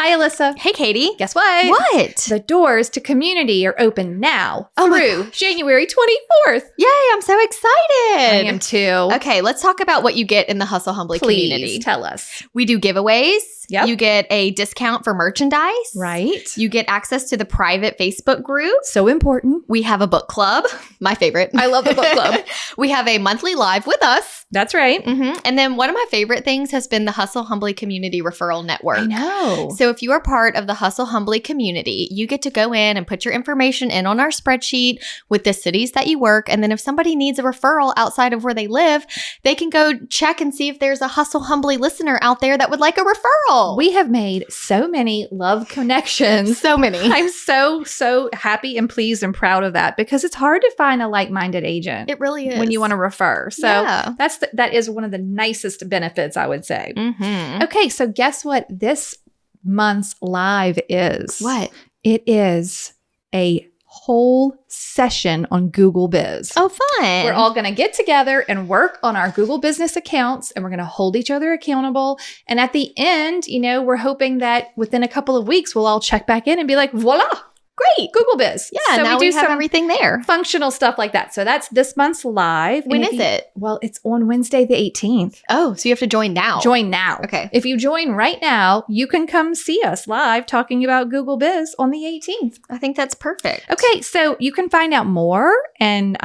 Hi, Alyssa. Hey, Katie. Guess what? What? The doors to community are open now Oh my through gosh. January 24th. Yay, I'm so excited. I am too. Okay, let's talk about what you get in the Hustle Humbly Please community. tell us. We do giveaways. Yep. You get a discount for merchandise. Right. You get access to the private Facebook group. So important. We have a book club, my favorite. I love the book club. We have a monthly live with us. That's right. And then one of my favorite things has been the Hustle Humbly Community Referral Network. I know. So if you are part of the Hustle Humbly community, you get to go in and put your information in on our spreadsheet with the cities that you work. And then if somebody needs a referral outside of where they live, they can go check and see if there's a Hustle Humbly listener out there that would like a referral. We have made so many love connections. So many. I'm so happy and pleased and proud of that because it's hard to find a like-minded agent. It really is. When you want to refer. So Yeah. that is one of the nicest benefits, I would say. Mm-hmm. Okay, so guess what this month's live is? What? It is a whole session on Google Biz. Oh, fun. We're all going to get together and work on our Google business accounts, and we're going to hold each other accountable. And at the end, we're hoping that within a couple of weeks, we'll all check back in and be like, voila, great, Google Biz. Yeah, so now we do have some everything there. functional stuff like that. So that's this month's live. When And is it? Well, it's on Wednesday the 18th. Oh, so you have to join now. Join now. Okay. If you join right now, you can come see us live talking about Google Biz on the 18th. I think that's perfect. Okay, so you can find out more and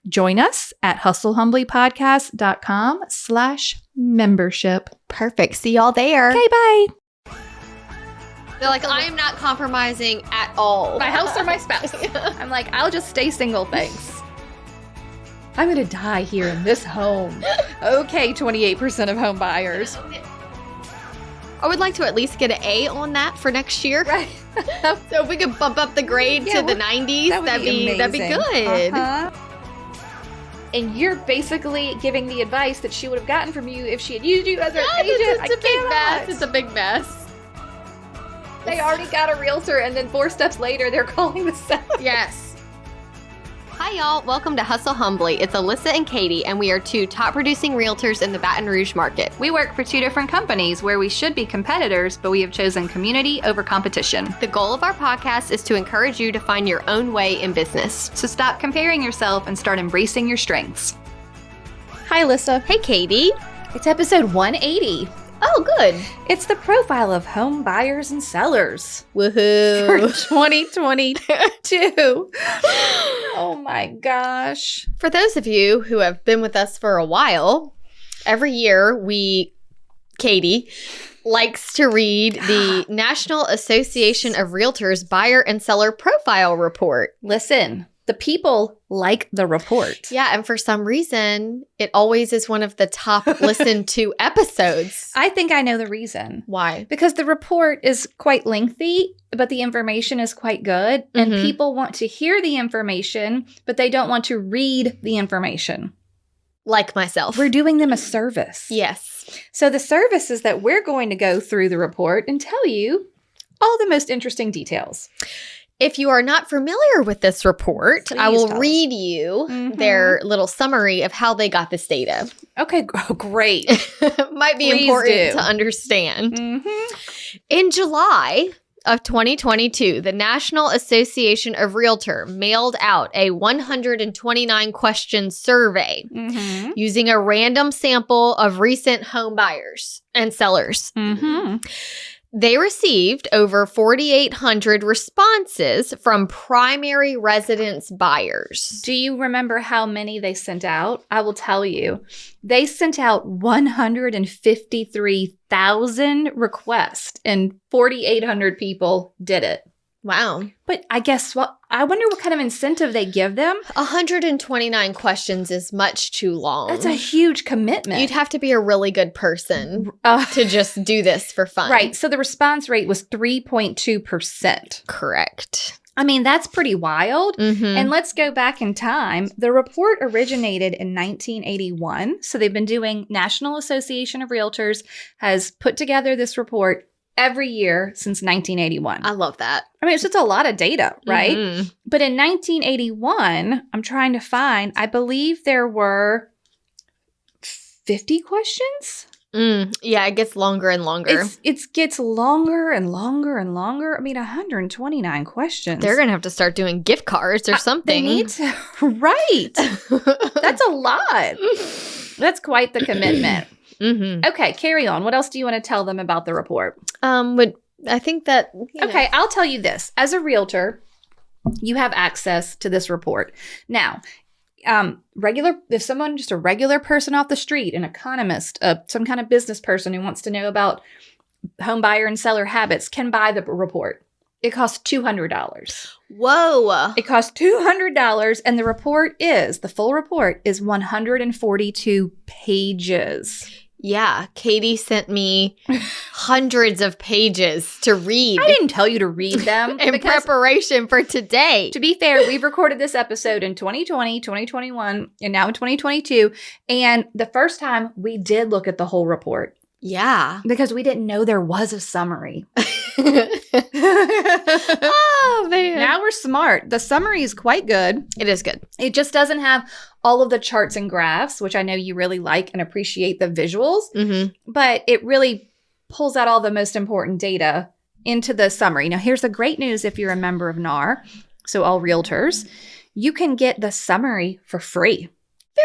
join us at hustlehumblypodcast.com/membership. Perfect. See y'all there. Okay, bye. They're like, I am not compromising at all. My house or my spouse. I'm like, I'll just stay single, thanks. I'm going to die here in this home. Okay, 28% of home buyers. I would like to at least get an A on that for next year. Right. So if we could bump up the grade to the 90s, that'd be amazing. good. Uh-huh. And you're basically giving the advice that she would have gotten from you if she had used you as her agent. It's a big mess. It's a big mess. They already got a realtor, and then 4 steps later, they're calling the seller. Yes. Hi, y'all. Welcome to Hustle Humbly. It's Alyssa and Katie, and we are 2 top producing realtors in the Baton Rouge market. We work for 2 different companies where we should be competitors, but we have chosen community over competition. The goal of our podcast is to encourage you to find your own way in business. So stop comparing yourself and start embracing your strengths. Hi, Alyssa. Hey, Katie. It's episode 180. Oh, good. It's the profile of home buyers and sellers for Woohoo. 2022. Oh my gosh. For those of you who have been with us for a while, every year Katie likes to read the National Association of Realtors Buyer and Seller Profile Report. Listen, the people like the report. Yeah, and for some reason, it always is one of the top listened to episodes. I think I know the reason. Why? Because the report is quite lengthy, but the information is quite good. And Mhm. people want to hear the information, but they don't want to read the information. Like myself. We're doing them a service. Yes. So the service is that we're going to go through the report and tell you all the most interesting details. If you are not familiar with this report, I Please will tell us. read you Mhm. their little summary of how they got this data. Okay, great. Might be Please important do. to understand. Mm-hmm. In July of 2022, the National Association of Realtor mailed out a 129 question survey Mm-hmm. using a random sample of recent home buyers and sellers. Mm-hmm. They received over 4,800 responses from primary residence buyers. Do you remember how many they sent out? I will tell you. They sent out 153,000 requests, and 4,800 people did it. Wow. But I guess I wonder what kind of incentive they give them. 129 questions is much too long. That's a huge commitment. You'd have to be a really good person to just do this for fun. Right. So the response rate was 3.2%. Correct. I mean, that's pretty wild. Mm-hmm. And let's go back in time. The report originated in 1981. So they've been doing, National Association of Realtors has put together this report every year since 1981. I love that. I mean, it's just a lot of data, right? Mhm. But in 1981, I'm trying to find, I believe there were 50 questions. Yeah, it gets longer and longer. It gets longer and longer and longer. I mean, 129 questions. They're going to have to start doing gift cards or something. They need to. Right. That's a lot. That's quite the commitment. Okay, carry on. What else do you want to tell them about the report? I think that... Okay, I'll tell you this. As a realtor, you have access to this report. Now, if someone, just a regular person off the street, an economist, some kind of business person who wants to know about home buyer and seller habits can buy the report. It costs $200. Whoa. It costs $200, and the full report is 142 pages. Yeah, Katie sent me hundreds of pages to read. I didn't tell you to read them. In preparation for today. To be fair, we've recorded this episode in 2020, 2021, and now in 2022. And the first time we did look at the whole report. Yeah. Because we didn't know there was a summary. Oh, man. Now we're smart. The summary is quite good. It is good. It just doesn't have all of the charts and graphs, which I know you really like and appreciate the visuals. But it really pulls out all the most important data into the summary. Now, here's the great news if you're a member of NAR, so all realtors, you can get the summary for free.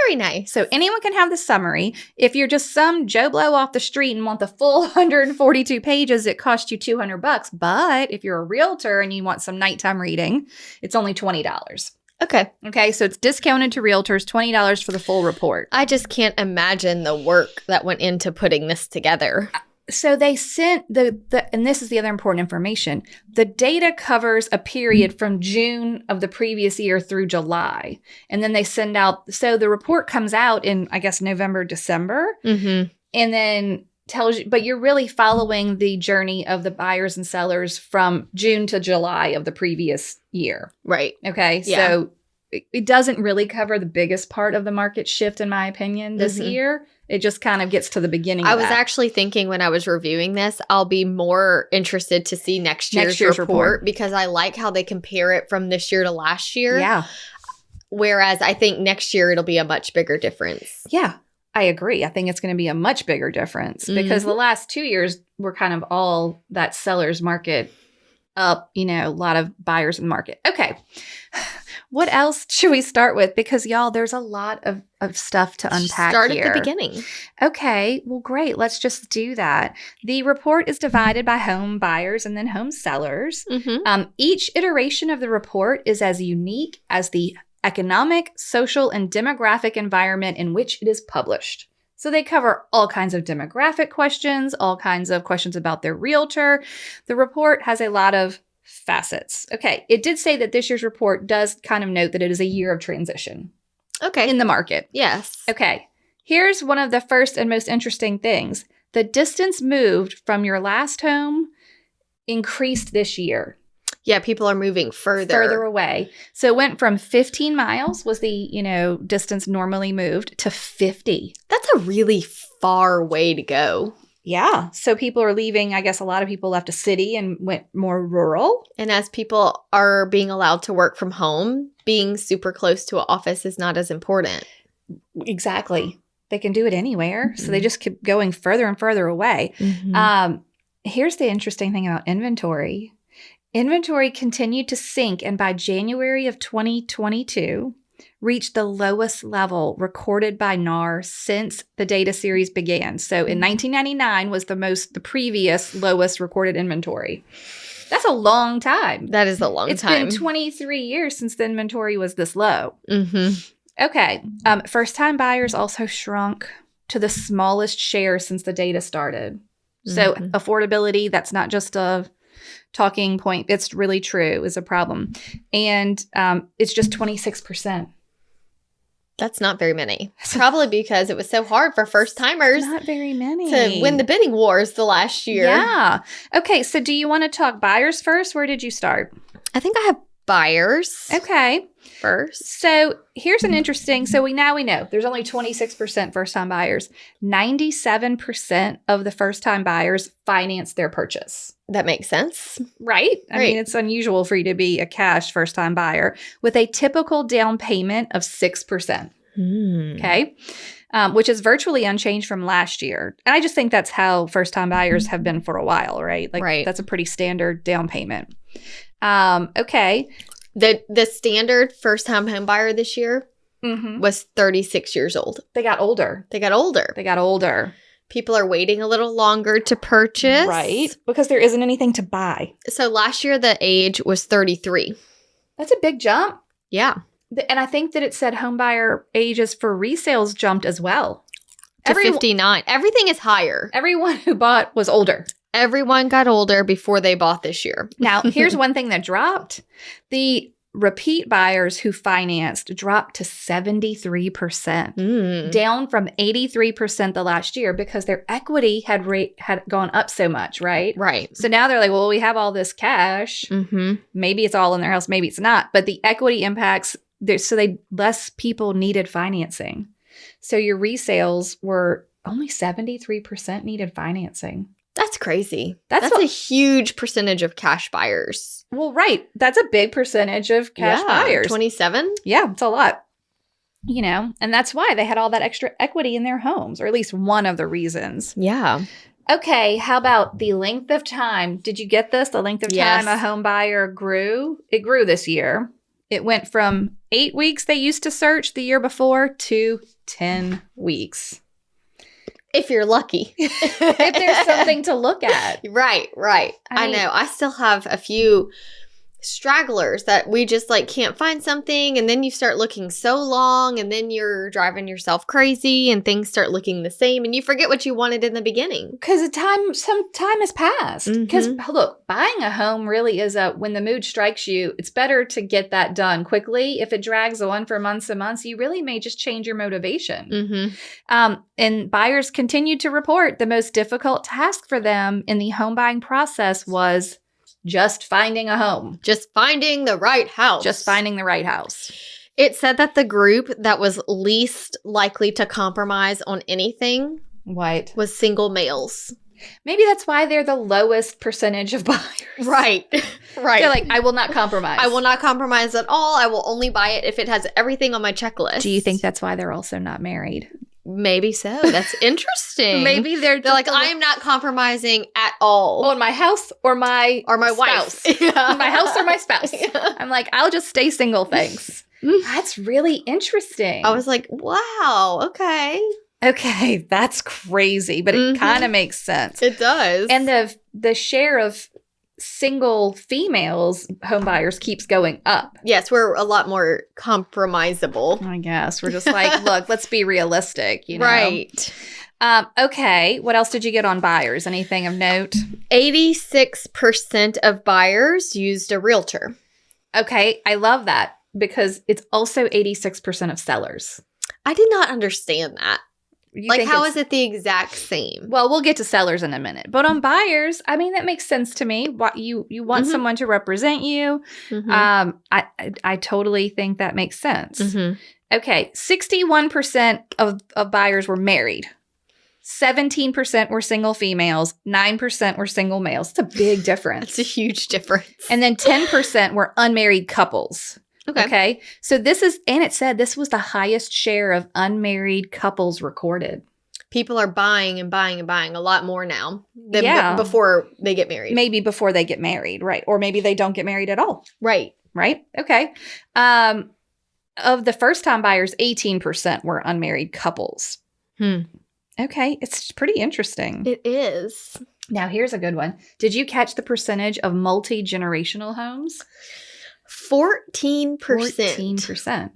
Very nice. So anyone can have the summary. If you're just some Joe Blow off the street and want the full 142 pages, it costs you $200. But if you're a realtor and you want some nighttime reading, it's only $20. Okay, so it's discounted to realtors, $20 for the full report. I just can't imagine the work that went into putting this together. So they sent and this is the other important information. The data covers a period from June of the previous year through July. And then they send out, so the report comes out in, I guess, November, December. And then tells you, but you're really following the journey of the buyers and sellers from June to July of the previous year. Right. Okay. Yeah. So it doesn't really cover the biggest part of the market shift, in my opinion, this year. It just kind of gets to the beginning. I was actually thinking when I was reviewing this, I'll be more interested to see next year's report because I like how they compare it from this year to last year. Yeah. Whereas I think next year it'll be a much bigger difference. Yeah, I agree. I think it's going to be a much bigger difference because the last 2 years were kind of all that seller's market up, a lot of buyers in the market. Okay. What else should we start with? Because, y'all, there's a lot of stuff to unpack Start here. at the beginning. Okay. Well, great. Let's just do that. The report is divided by home buyers and then home sellers. Each iteration of the report is as unique as the economic, social, and demographic environment in which it is published. So they cover all kinds of demographic questions, all kinds of questions about their realtor. The report has a lot of facets. Okay. It did say that this year's report does kind of note that it is a year of transition. Okay. In the market. Yes. Okay. Here's one of the first and most interesting things. The distance moved from your last home increased this year. Yeah, people are moving further away. So it went from 15 miles was the, distance normally moved to 50. That's a really far way to go. Yeah. So people are leaving. I guess a lot of people left a city and went more rural. And as people are being allowed to work from home, being super close to an office is not as important. Exactly. They can do it anywhere. So they just keep going further and further away. Here's the interesting thing about inventory. Inventory continued to sink, and by January of 2022, reached the lowest level recorded by NAR since the data series began. So in 1999 was the previous lowest recorded inventory. That's a long time. That is a long time. It's been 23 years since the inventory was this low. Okay. First-time buyers also shrunk to the smallest share since the data started. So affordability, that's not just a talking point. It's really true, is a problem. And it's just 26%. That's not very many. Probably because it was so hard for first timers. Not very many. To win the bidding wars the last year. Yeah. Okay. So do you want to talk buyers first? Where did you start? I think I have buyers. Okay. First. So here's an interesting, so we know there's only 26% first-time buyers. 97% of the first-time buyers finance their purchase. That makes sense. Right? I mean, it's unusual for you to be a cash first-time buyer with a typical down payment of 6%. Okay. Which is virtually unchanged from last year. And I just think that's how first-time buyers have been for a while, right? Like Right. that's a pretty standard down payment. Okay. The standard first-time home buyer this year Mm-hmm. was 36 years old. They got older. They got older. They got older. People are waiting a little longer to purchase. Right. Because there isn't anything to buy. So last year, the age was 33. That's a big jump. Yeah. And I think that it said home buyer ages for resales jumped as well. To 59. Everything is higher. Everyone who bought was older. Everyone got older before they bought this year. Now, here's one thing that dropped. The repeat buyers who financed dropped to 73%, down from 83% the last year because their equity had gone up so much, right? Right. So now they're like, well, we have all this cash. Mm-hmm. Maybe it's all in their house, maybe it's not. But the equity impacts, less people needed financing. So your resales were only 73% needed financing. That's crazy. That's a huge percentage of cash buyers. Well, right. That's a big percentage of cash buyers. 27? Yeah, it's a lot. And that's why they had all that extra equity in their homes, or at least one of the reasons. Yeah. Okay, how about the length of time? Did you get this? The length of time Yes. a home buyer grew? It grew this year. It went from 8 weeks they used to search the year before to 10 weeks. If you're lucky. If there's something to look at. Right. I know. I still have a few stragglers that we just can't find something, and then you start looking so long, and then you're driving yourself crazy, and things start looking the same, and you forget what you wanted in the beginning. Because some time has passed. Because look, buying a home really is when the mood strikes you, it's better to get that done quickly. If it drags on for months and months, you really may just change your motivation. And buyers continued to report the most difficult task for them in the home buying process was just finding a home. Just finding the right house. Just finding the right house. It said that the group that was least likely to compromise on anything was single males. Maybe that's why they're the lowest percentage of buyers. Right. They're like, I will not compromise. I will not compromise at all. I will only buy it if it has everything on my checklist. Do you think that's why they're also not married? Maybe so. That's interesting. Maybe they're like, I am not compromising at all. On my house or my wife. My house or my spouse. I'm like, I'll just stay single, thanks. That's really interesting. I was like, wow, okay, that's crazy, but it kind of makes sense. It does. And the share of single females home buyers keeps going up. Yes, we're a lot more compromisable. I guess we're just like, look, let's be realistic, Right. Okay, what else did you get on buyers? Anything of note? 86% of buyers used a realtor. Okay, I love that because it's also 86% of sellers. I did not understand that. How is it the exact same? Well, we'll get to sellers in a minute. But on buyers, I mean, that makes sense to me. You want someone to represent you. I totally think that makes sense. Okay, 61% of buyers were married. 17% were single females. 9% were single males. It's a big difference. It's a huge difference. And then 10% were unmarried couples. Okay. So it said this was the highest share of unmarried couples recorded. People are buying and buying and buying a lot more now than before they get married. Maybe before they get married, right? Or maybe they don't get married at all. Right. Okay. Of the first-time buyers, 18% were unmarried couples. Okay. It's pretty interesting. It is. Now, here's a good one. Did you catch the percentage of multi-generational homes? 14%. 14%.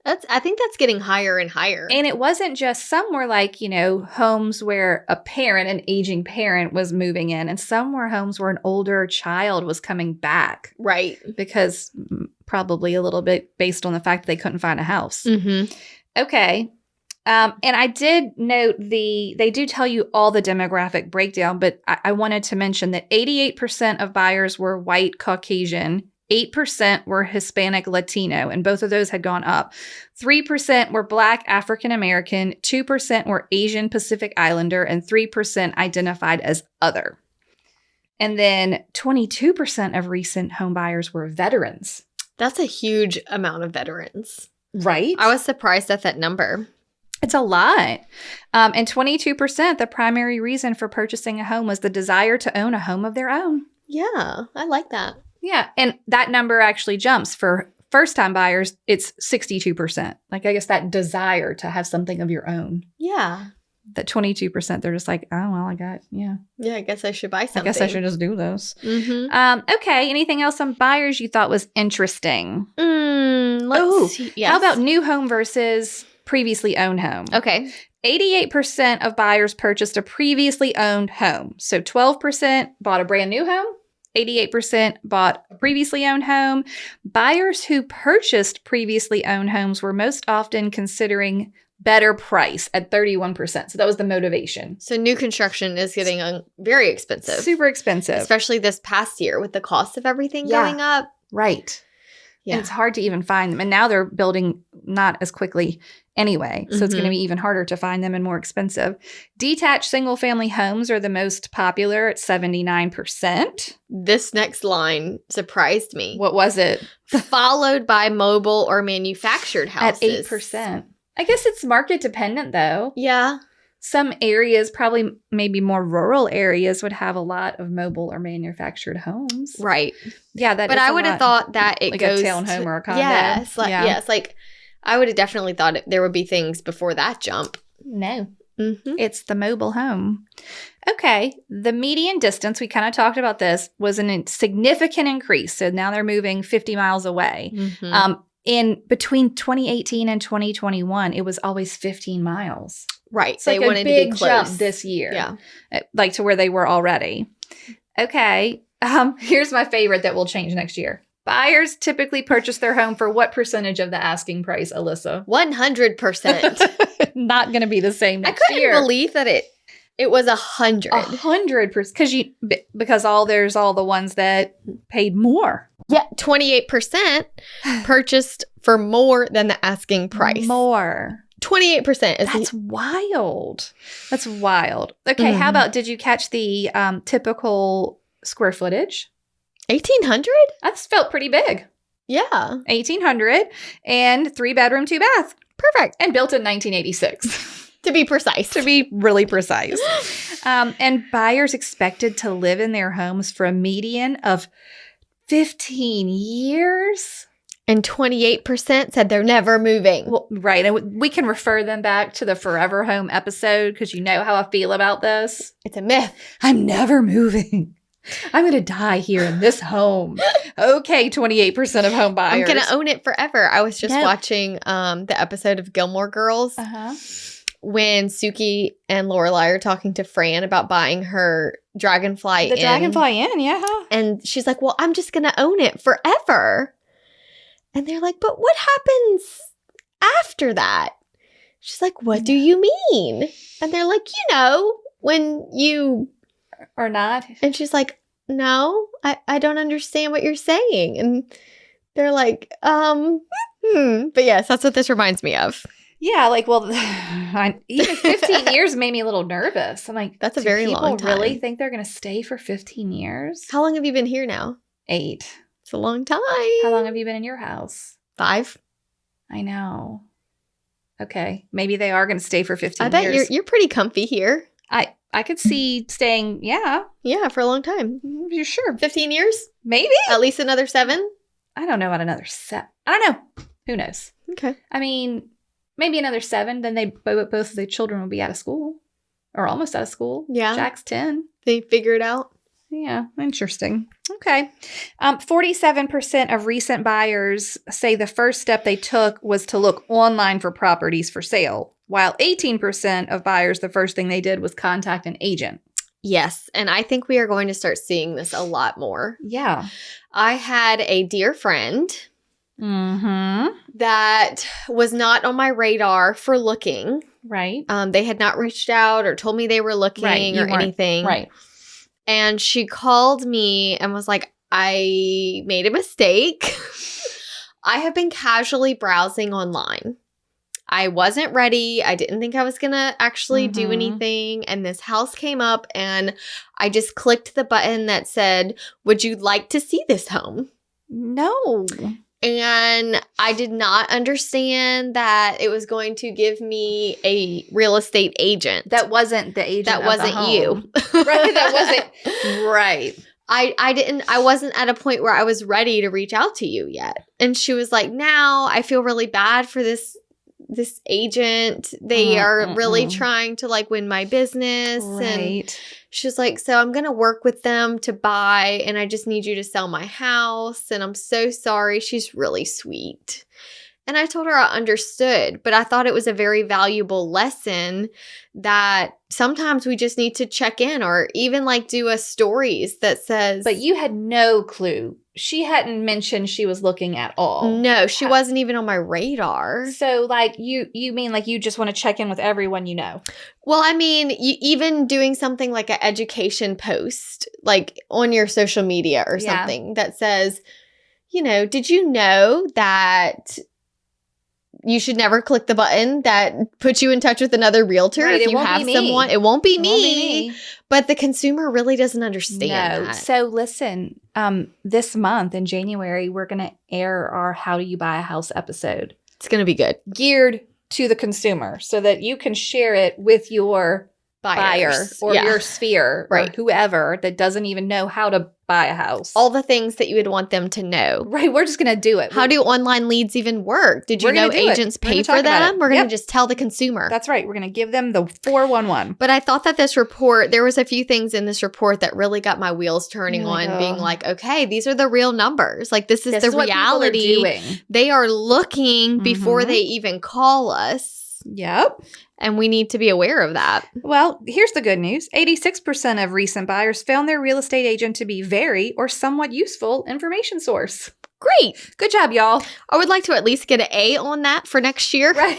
I think that's getting higher and higher. And it wasn't just, some were like, homes where an aging parent was moving in, and some were homes where an older child was coming back. Right. Because probably a little bit based on the fact that they couldn't find a house. Okay. And I did note they do tell you all the demographic breakdown, but I wanted to mention that 88% of buyers were white Caucasian, 8% were Hispanic Latino, and both of those had gone up. 3% were Black African American, 2% were Asian Pacific Islander, and 3% identified as other. And then 22% of recent home buyers were veterans. That's a huge amount of veterans. Right? I was surprised at that number. It's a lot. And 22%, the primary reason for purchasing a home was the desire to own a home of their own. Yeah, I like that. Yeah. And that number actually jumps for first-time buyers. It's 62%. Like, I guess that desire to have something of your own. Yeah. That 22%, they're just like, oh, well, Yeah, I guess I should buy something. I guess I should just do this. Mm-hmm. Okay. Anything else on buyers you thought was interesting? Let's see. Yes. How about new home versus previously owned home? Okay. 88% of buyers purchased a previously owned home. So 12% bought a brand new home. 88% bought a previously owned home. Buyers who purchased previously owned homes were most often considering better price at 31%. So that was the motivation. So new construction is getting very expensive. Super expensive. Especially this past year with the cost of everything Yeah. going up. Right. Yeah. And it's hard to even find them. And now they're building not as quickly anyway. So it's going to be even harder to find them and more expensive. Detached single family homes are the most popular at 79%. This next line surprised me. What was it? Followed by mobile or manufactured houses. At 8%. I guess it's market dependent though. Yeah. Some areas, probably maybe more rural areas, would have a lot of mobile or manufactured homes. Right. Yeah, that. But I would have thought that it like goes a townhome or a condo. Yes. Yeah. Yes. Like I would have definitely thought there would be things before that jump. No. Mm-hmm. It's the mobile home. Okay. The median distance, we kind of talked about this, was a significant increase. So now they're moving 50 miles away. Mm-hmm. In between 2018 and 2021, it was always 15 miles. Right. It's They like wanted a big to be close jump this year. Yeah. Like to where they were already. Okay. Here's my favorite that will change next year. Buyers typically purchase their home for what percentage of the asking price, Alyssa? 100%. Not going to be the same I next year. couldn't believe that it was 100. 100%. Because there's all the ones that paid more. Yeah, 28% purchased for more than the asking price. More. 28% is That's wild. That's wild. Okay, how about, did you catch the typical square footage? 1,800? That felt pretty big. Yeah. 1,800 and 3-bedroom, 2-bath. Perfect. And built in 1986. To be precise. To be really precise. And buyers expected to live in their homes for a median of 15 years. And 28% said they're never moving. Well, right. And we can refer them back to the Forever Home episode because you know how I feel about this. It's a myth. I'm never moving. I'm going to die here in this home. Okay, 28% of home buyers. I'm going to own it forever. I was just Yeah. watching the episode of Gilmore Girls Uh-huh. when Suki and Lorelai are talking to Fran about buying her Dragonfly The Inn. Dragonfly Inn, yeah. And she's like, well, I'm just going to own it forever. And they're like, but what happens after that? She's like, what do you mean? And they're like, when you... Or not. And she's like, no, I don't understand what you're saying. And they're like, But yes, that's what this reminds me of. Yeah, like, well, even 15 years made me a little nervous. I'm like, That's a do very people long time. really think they're going to stay for 15 years? How long have you been here now? 8. It's a long time. How long have you been in your house? 5. I know. Okay, maybe they are going to stay for 15 I bet years. you're pretty comfy here. I could see staying, yeah. Yeah, for a long time. You're sure. 15 years? Maybe? At least another 7? I don't know about another 7. I don't know. Who knows? Okay. I mean, maybe another 7, then both of the children will be out of school. Or almost out of school. Yeah. Jack's 10. They figure it out. Yeah, interesting. Okay. 47% of recent buyers say the first step they took was to look online for properties for sale, while 18% of buyers, the first thing they did was contact an agent. Yes, and I think we are going to start seeing this a lot more. Yeah. I had a dear friend Mm-hmm. that was not on my radar for looking. Right. They had not reached out or told me they were looking you or weren't- anything. Right. And she called me and was like, I made a mistake. I have been casually browsing online. I wasn't ready. I didn't think I was going to actually do Mhm. anything. And this house came up and I just clicked the button that said, would you like to see this home? No. And I did not understand that it was going to give me a real estate agent. That wasn't the agent. That wasn't you. Right. That wasn't. Right. I wasn't at a point where I was ready to reach out to you yet. And she was like, now I feel really bad for this agent. They are really trying to like win my business. Right. And she's like, so I'm going to work with them to buy, and I just need you to sell my house. And I'm so sorry. She's really sweet. And I told her I understood, but I thought it was a very valuable lesson that sometimes we just need to check in, or even like do a stories that says. But you had no clue. She hadn't mentioned she was looking at all. No, she wasn't even on my radar. So like you mean like you just want to check in with everyone you know? Well, I mean, even doing something like an education post, like on your social media or something that says, you know, did you know that you should never click the button that puts you in touch with another realtor if you have someone. It won't be me. But the consumer really doesn't understand that. So listen, this month in January, we're going to air our How Do You Buy a House episode. It's going to be good. Geared to the consumer so that you can share it with your buyer or your sphere or whoever that doesn't even know how to buy a house. All the things that you would want them to know. Right. We're just going to do it. How do online leads even work? Did you know agents pay for them? We're going to just tell the consumer. That's right. We're going to give them the 411. But I thought that this report, there was a few things in this report that really got my wheels turning being like, okay, these are the real numbers. Like this is the reality. They are looking before they even call us. Yep. And we need to be aware of that. Well, here's the good news. 86% of recent buyers found their real estate agent to be very or somewhat useful information source. Great. Good job, y'all. I would like to at least get an A on that for next year. Right.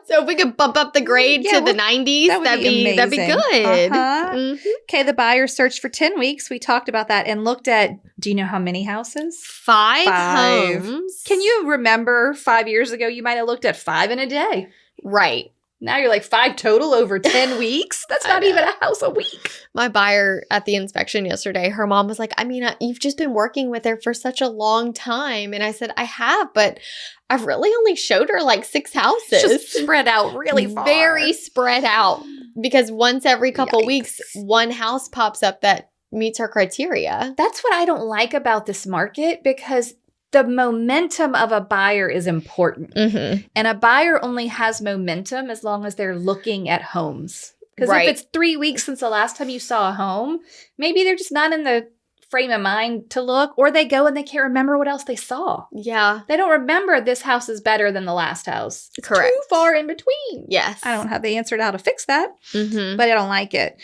So if we could bump up the grade to the 90s, that'd be good. Okay, the buyer searched for 10 weeks. We talked about that and looked at, do you know how many houses? 5 homes. Can you remember 5 years ago, you might have looked at 5 in a day? Right. Now you're like 5 total over 10 weeks? That's not even a house a week. My buyer at the inspection yesterday, her mom was like, I mean, you've just been working with her for such a long time. And I said, I have, but I've really only showed her like 6 houses. Just spread out really far. Very spread out. Because once every couple weeks, one house pops up that meets her criteria. That's what I don't like about this market, because the momentum of a buyer is important. And a buyer only has momentum as long as they're looking at homes. Because if it's 3 weeks since the last time you saw a home, maybe they're just not in the frame of mind to look, or they go and they can't remember what else they saw. Yeah. They don't remember this house is better than the last house. It's correct. Too far in between. Yes. I don't have the answer to how to fix that, but I don't like it.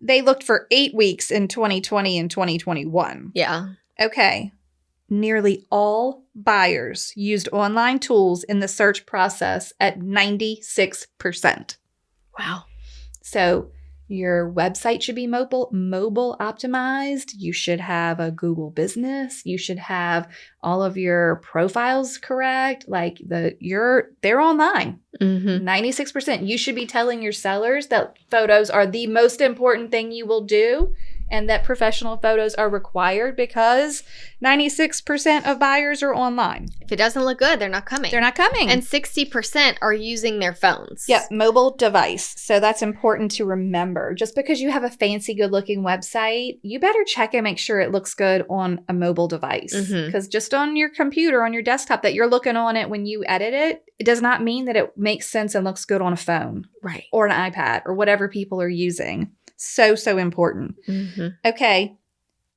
They looked for 8 weeks in 2020 and 2021. Yeah. Okay. Nearly all buyers used online tools in the search process at 96%. Wow. So your website should be mobile optimized. You should have a Google business. You should have all of your profiles correct. Like they're online. 96%. You should be telling your sellers that photos are the most important thing you will do, and that professional photos are required, because 96% of buyers are online. If it doesn't look good, they're not coming. They're not coming. And 60% are using their phones. Yep, mobile device. So that's important to remember. Just because you have a fancy, good-looking website, you better check and make sure it looks good on a mobile device. Because just on your computer, on your desktop, that you're looking on it when you edit it, it does not mean that it makes sense and looks good on a phone. Right. Or an iPad or whatever people are using. So important. Okay.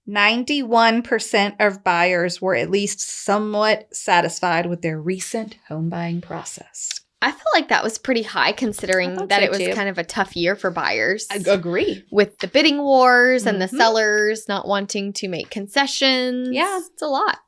91% of buyers were at least somewhat satisfied with their recent home buying process. I feel like that was pretty high, considering that it was kind of a tough year for buyers. I agree. With the bidding wars and the sellers not wanting to make concessions. Yeah. It's a lot.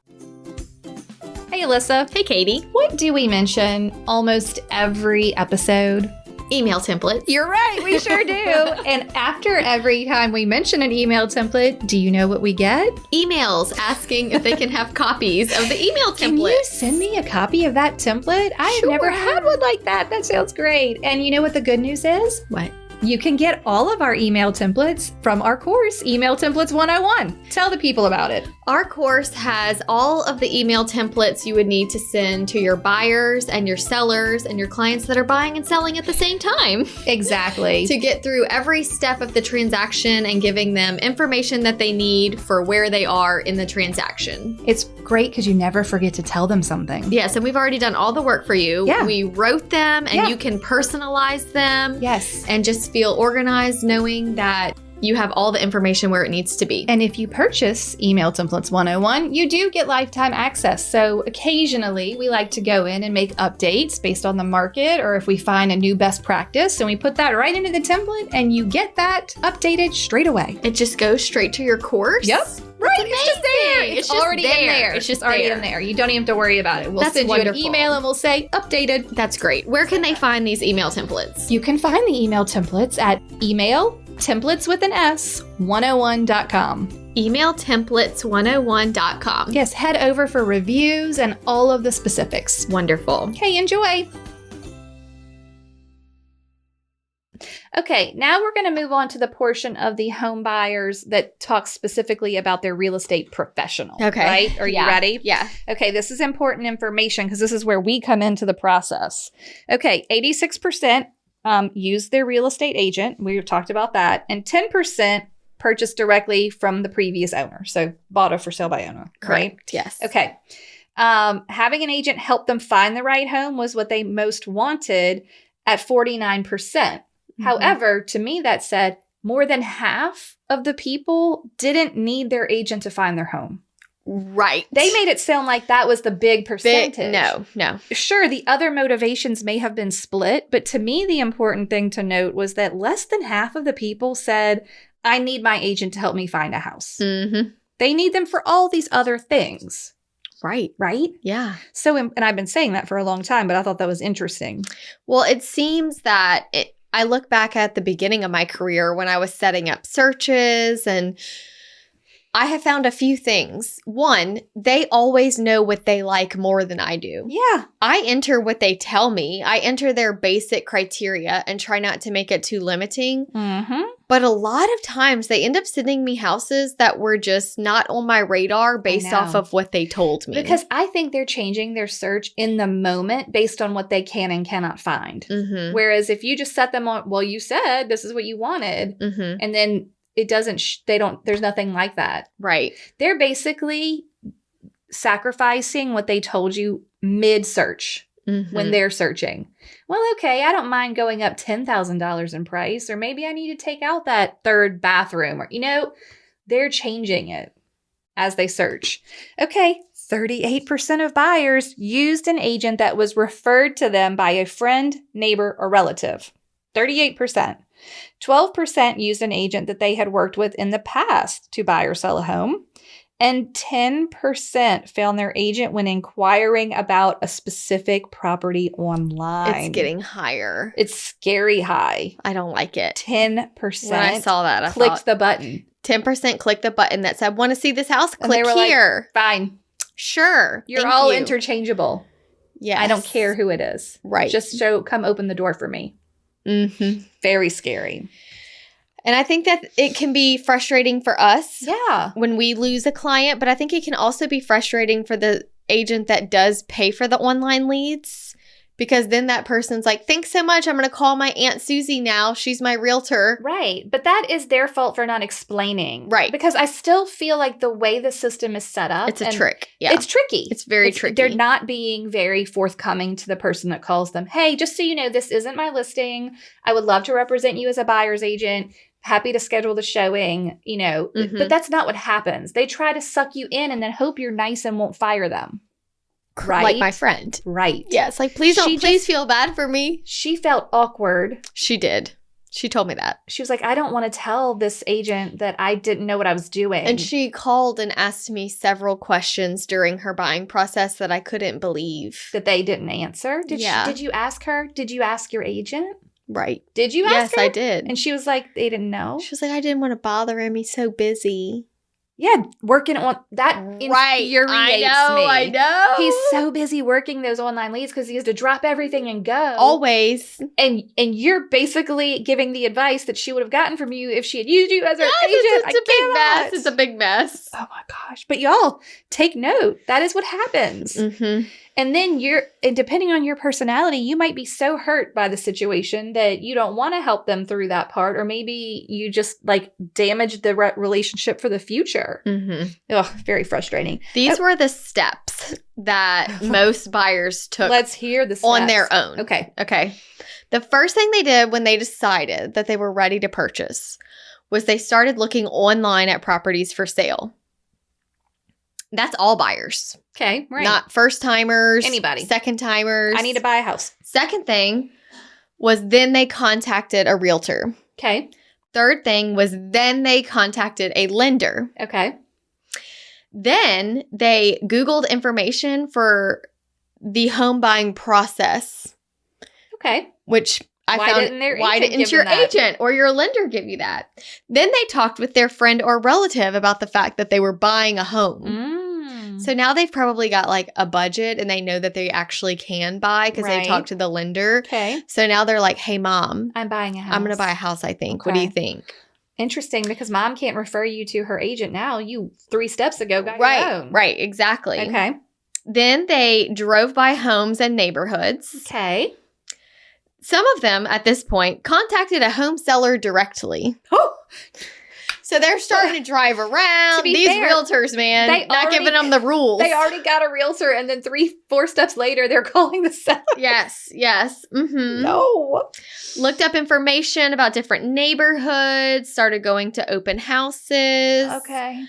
Hey, Alyssa. Hey, Katie. What do we mention almost every episode? Email templates. You're right. We sure do. And after every time we mention an email template, do you know what we get? Emails asking if they can have copies of the email template. Can you send me a copy of that template? I have never had one like that. That sounds great. And you know what the good news is? What? You can get all of our email templates from our course, Email Templates 101. Tell the people about it. Our course has all of the email templates you would need to send to your buyers and your sellers and your clients that are buying and selling at the same time. Exactly. To get through every step of the transaction and giving them information that they need for where they are in the transaction. It's great because you never forget to tell them something. Yes, and we've already done all the work for you. Yeah. We wrote them and Yeah. you can personalize them. Yes. And just feel organized knowing that you have all the information where it needs to be. And if you purchase Email Templates 101, you do get lifetime access. So occasionally we like to go in and make updates based on the market, or if we find a new best practice, and we put that right into the template and you get that updated straight away. It just goes straight to your course. Yep. Right. It's It's just there. amazing. It's just already in there. It's just already there. in there. You don't even have to worry about it. We'll That's send you wonderful. an email and we'll say updated. That's great. Where can they find these email templates? You can find the email templates at emailtemplates101.com. Emailtemplates101.com. Yes, head over for reviews and all of the specifics. Wonderful. Okay, enjoy. Okay, now we're going to move on to the portion of the home buyers that talks specifically about their real estate professional. Okay. Right? Are you ready? Yeah. Okay, this is important information because this is where we come into the process. Okay, 86% use their real estate agent. We've talked about that. And 10% purchased directly from the previous owner. So bought a for sale by owner. Right? Correct. Yes. Okay. Having an agent help them find the right home was what they most wanted at 49%. However, to me, that said, more than half of the people didn't need their agent to find their home. Right. They made it sound like that was the big percentage. No. Sure, the other motivations may have been split, but to me, the important thing to note was that less than half of the people said, I need my agent to help me find a house. Mm-hmm. They need them for all these other things. Right. Right? Yeah. So, and I've been saying that for a long time, but I thought that was interesting. Well, it seems that I look back at the beginning of my career when I was setting up searches, and I have found a few things. One, they always know what they like more than I do. Yeah. I enter what they tell me. I enter their basic criteria and try not to make it too limiting. Mm-hmm. But a lot of times they end up sending me houses that were just not on my radar based off know. of what they told me. Because I think they're changing their search in the moment based on what they can and cannot find. Mm-hmm. Whereas if you just set them on, well, you said this is what you wanted, Mm-hmm. and then it doesn't, there's nothing like that. Right. They're basically sacrificing what they told you mid-search Mm-hmm. when they're searching. Well, okay, I don't mind going up $10,000 in price, or maybe I need to take out that third bathroom, or, they're changing it as they search. Okay, 38% of buyers used an agent that was referred to them by a friend, neighbor, or relative. 38%. 12% used an agent that they had worked with in the past to buy or sell a home. And 10% found their agent when inquiring about a specific property online. It's getting higher. It's scary high. I don't like it. 10% When I saw that, I clicked thought the button. 10% click the button that said, want to see this house? And they Click were like, here. Fine. Sure. You're Thank all you. interchangeable. Yes. I don't care who it is. Right. Just come open the door for me. Mm-hmm. Very scary. And I think that it can be frustrating for us Yeah. when we lose a client, but I think it can also be frustrating for the agent that does pay for the online leads, because then that person's like, thanks so much. I'm going to call my Aunt Susie now. She's my realtor. Right. But that is their fault for not explaining. Right. Because I still feel like the way the system is set up. It's a and trick. Yeah. It's tricky. It's very tricky. They're not being very forthcoming to the person that calls them. Hey, just so you know, this isn't my listing. I would love to represent you as a buyer's agent. Happy to schedule the showing, Mhm. But that's not what happens. They try to suck you in and then hope you're nice and won't fire them. Right? Like my friend. Right. Yeah. It's like, please She please just- feel bad for me. She felt awkward. She did. She told me that. She was like, I don't want to tell this agent that I didn't know what I was doing. And she called and asked me several questions during her buying process that I couldn't believe. that they didn't answer. Did you ask her? Did you ask your agent? Right. Did you ask Yes, her? I did. And she was like, they didn't know. She was like, I didn't want to bother him. He's so busy. Yeah, working on that infuriates me. I know. He's so busy working those online leads because he has to drop everything and go. Always. And you're basically giving the advice that she would have gotten from you if she had used you as her agent. It's a big mess. It's a big mess. Oh my gosh. But y'all, take note. That is what happens. Mm-hmm. And then and depending on your personality, you might be so hurt by the situation that you don't want to help them through that part. Or maybe you just like damage the relationship for the future. Mm-hmm. Ugh, very frustrating. These were the steps that most buyers took. Let's hear the steps. On their own. Okay. The first thing they did when they decided that they were ready to purchase was they started looking online at properties for sale. That's all buyers. Okay, right. Not first timers. Anybody. Second timers. I need to buy a house. Second thing was then they contacted a realtor. Okay. Third thing was then they contacted a lender. Okay. Then they Googled information for the home buying process. Okay. Which I Why found, didn't why didn't your agent or your lender give you that? Then they talked with their friend or relative about the fact that they were buying a home. So now they've probably got like a budget and they know that they actually can buy because they talked to the lender. Okay. So now they're like, hey, mom, I'm buying a house. I'm going to buy a house, I think. Okay. What do you think? Interesting, because mom can't refer you to her agent now. You 3 steps ago got your own. Right, exactly. Okay. Then they drove by homes and neighborhoods. Okay. Some of them at this point contacted a home seller directly. Oh. So they're starting to drive around. These realtors, man, not giving them the rules. They already got a realtor, and then 3-4 steps later, they're calling the seller. Yes. Mm-hmm. No. Looked up information about different neighborhoods, started going to open houses. Okay.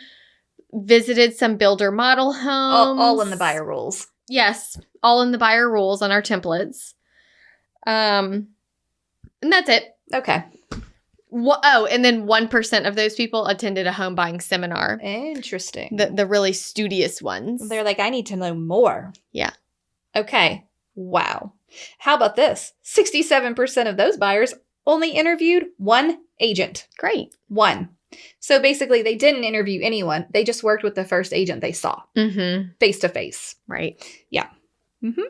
Visited some builder model homes. All in the buyer rules. Yes. All in the buyer rules on our templates. And that's it. Okay. And then 1% of those people attended a home buying seminar. Interesting. The really studious ones. They're like, I need to know more. Yeah. Okay. Wow. How about this? 67% of those buyers only interviewed one agent. Great. One. So basically, they didn't interview anyone. They just worked with the first agent they saw. Mm-hmm. Face to face. Right. Yeah. Mm-hmm.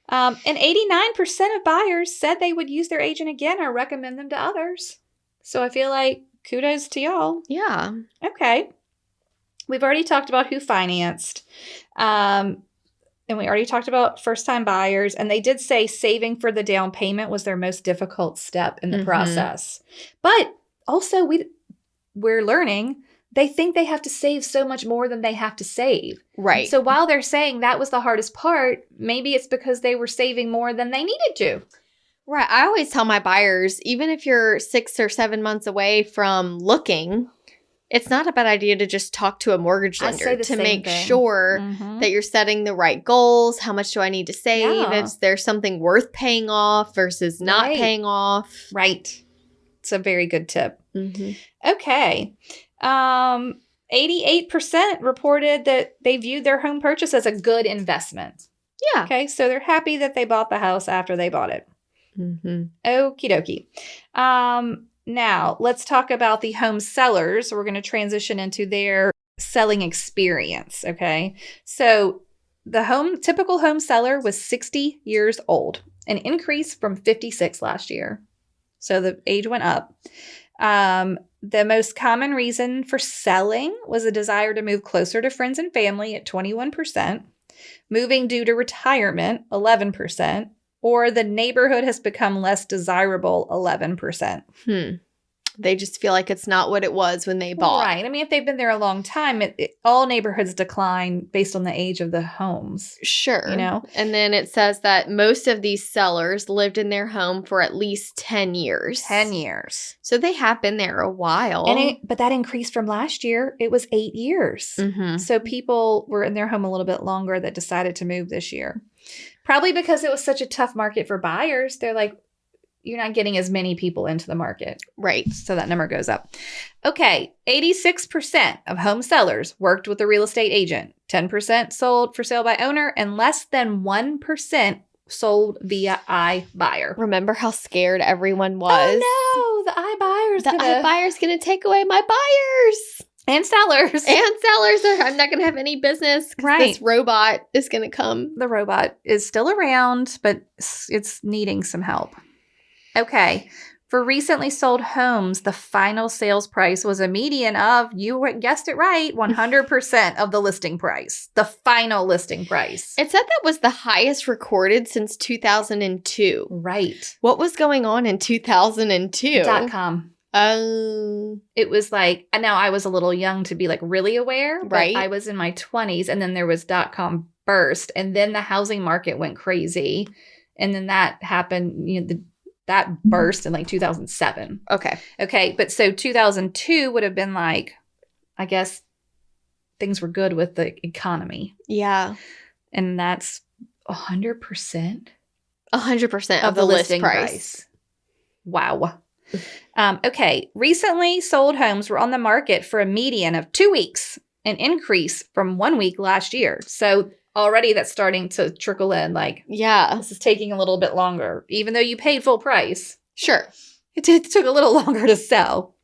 And 89% of buyers said they would use their agent again or recommend them to others. So I feel like kudos to y'all. Yeah. Okay. We've already talked about who financed. And we already talked about first-time buyers. And they did say saving for the down payment was their most difficult step in the process. But also, we're learning they think they have to save so much more than they have to save. Right. So while they're saying that was the hardest part, maybe it's because they were saving more than they needed to. Right. I always tell my buyers, even if you're 6 or 7 months away from looking, it's not a bad idea to just talk to a mortgage lender to make sure that you're setting the right goals. How much do I need to save? Yeah. Is there something worth paying off versus not paying off? Right. It's a very good tip. Mm-hmm. Okay. 88% reported that they viewed their home purchase as a good investment. Yeah. Okay. So they're happy that they bought the house after they bought it. Mm-hmm. Okie dokie. Now, let's talk about the home sellers. We're going to transition into their selling experience, okay? So the typical home seller was 60 years old, an increase from 56 last year. So the age went up. The most common reason for selling was a desire to move closer to friends and family at 21%, moving due to retirement, 11%, or the neighborhood has become less desirable, 11%. They just feel like it's not what it was when they bought. Right. I mean, if they've been there a long time, all neighborhoods decline based on the age of the homes. Sure. You know? And then it says that most of these sellers lived in their home for at least 10 years. 10 years. So they have been there a while. But that increased from last year. It was 8 years. Mm-hmm. So people were in their home a little bit longer that decided to move this year. Probably because it was such a tough market for buyers. They're like, you're not getting as many people into the market. Right. So that number goes up. Okay. 86% of home sellers worked with a real estate agent. 10% sold for sale by owner, and less than 1% sold via iBuyer. Remember how scared everyone was? Oh no, the iBuyer's iBuyer's going to take away my buyers. And sellers. And sellers are, I'm not going to have any business. Right. This robot is going to come. The robot is still around, but it's needing some help. Okay. For recently sold homes, the final sales price was a median of, you guessed it right, 100% of the listing price. The final listing price. It said that was the highest recorded since 2002. Right. What was going on in 2002? .com. Oh. It was like, now I was a little young to be like really aware, but Right. I was in my 20s, and then there was .com burst, and then the housing market went crazy, and then that happened, that burst in like 2007. Okay, but so 2002 would have been like, I guess things were good with the economy. Yeah. And that's 100%? 100% Of the listing price. Wow. Okay, recently sold homes were on the market for a median of 2 weeks, an increase from 1 week last year. So already that's starting to trickle in, like, Yeah. this is taking a little bit longer. Even though you paid full price, Sure. it took a little longer to sell.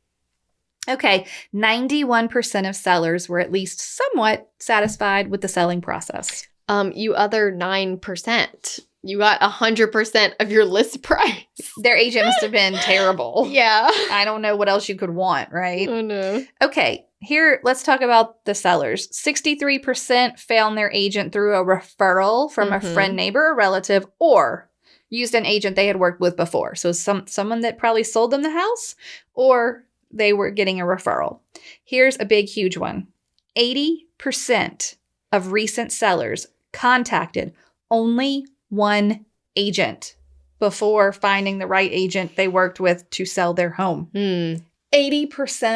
Okay, 91% of sellers were at least somewhat satisfied with the selling process. You other 9%. You got 100% of your list price. Their agent must have been terrible. Yeah. I don't know what else you could want, right? Oh, no. Okay, here, let's talk about the sellers. 63% found their agent through a referral from a friend, neighbor, or relative, or used an agent they had worked with before. So someone that probably sold them the house, or they were getting a referral. Here's a big, huge one. 80% of recent sellers contacted only one agent before finding the right agent they worked with to sell their home. 80%,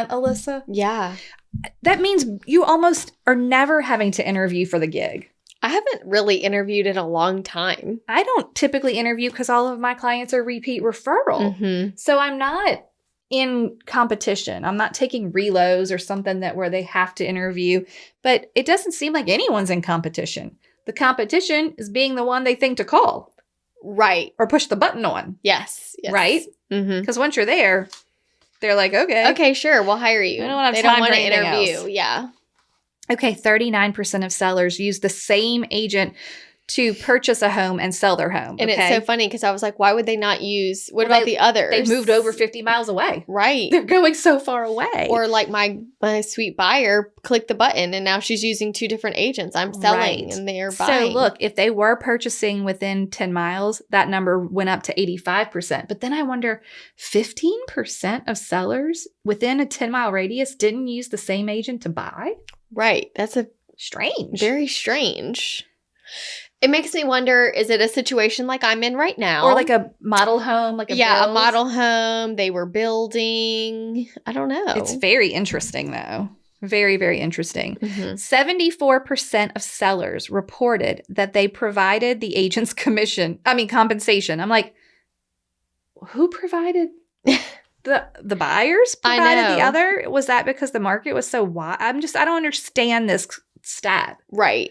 Alyssa? Yeah. That means you almost are never having to interview for the gig. I haven't really interviewed in a long time. I don't typically interview because all of my clients are repeat referral. So I'm not in competition. I'm not taking reloads or something where they have to interview, but it doesn't seem like anyone's in competition. The competition is being the one they think to call. Right. Or push the button on. Yes. Right? Because once you're there, they're like, okay. Okay, sure. We'll hire you. I don't have they time don't want for to anything interview. else. Yeah. Okay, 39% of sellers use the same agent to purchase a home and sell their home. And it's so funny because I was like, why would they not use, what about the others? They moved over 50 miles away. Right. They're going so far away. Or like my sweet buyer clicked the button and now she's using 2 different agents. I'm selling and they're buying. So look, if they were purchasing within 10 miles, that number went up to 85%. But then I wonder, 15% of sellers within a 10-mile radius didn't use the same agent to buy? Right. That's strange. Very strange. It makes me wonder, is it a situation like I'm in right now? Or like a model home, like a build? a model home they were building. I don't know. It's very interesting, though. Very, very interesting. 74% of sellers reported that they provided the agent's compensation. I'm like, who provided? The buyers provided the other? Was that because the market was so wide? I don't understand this stat. Right.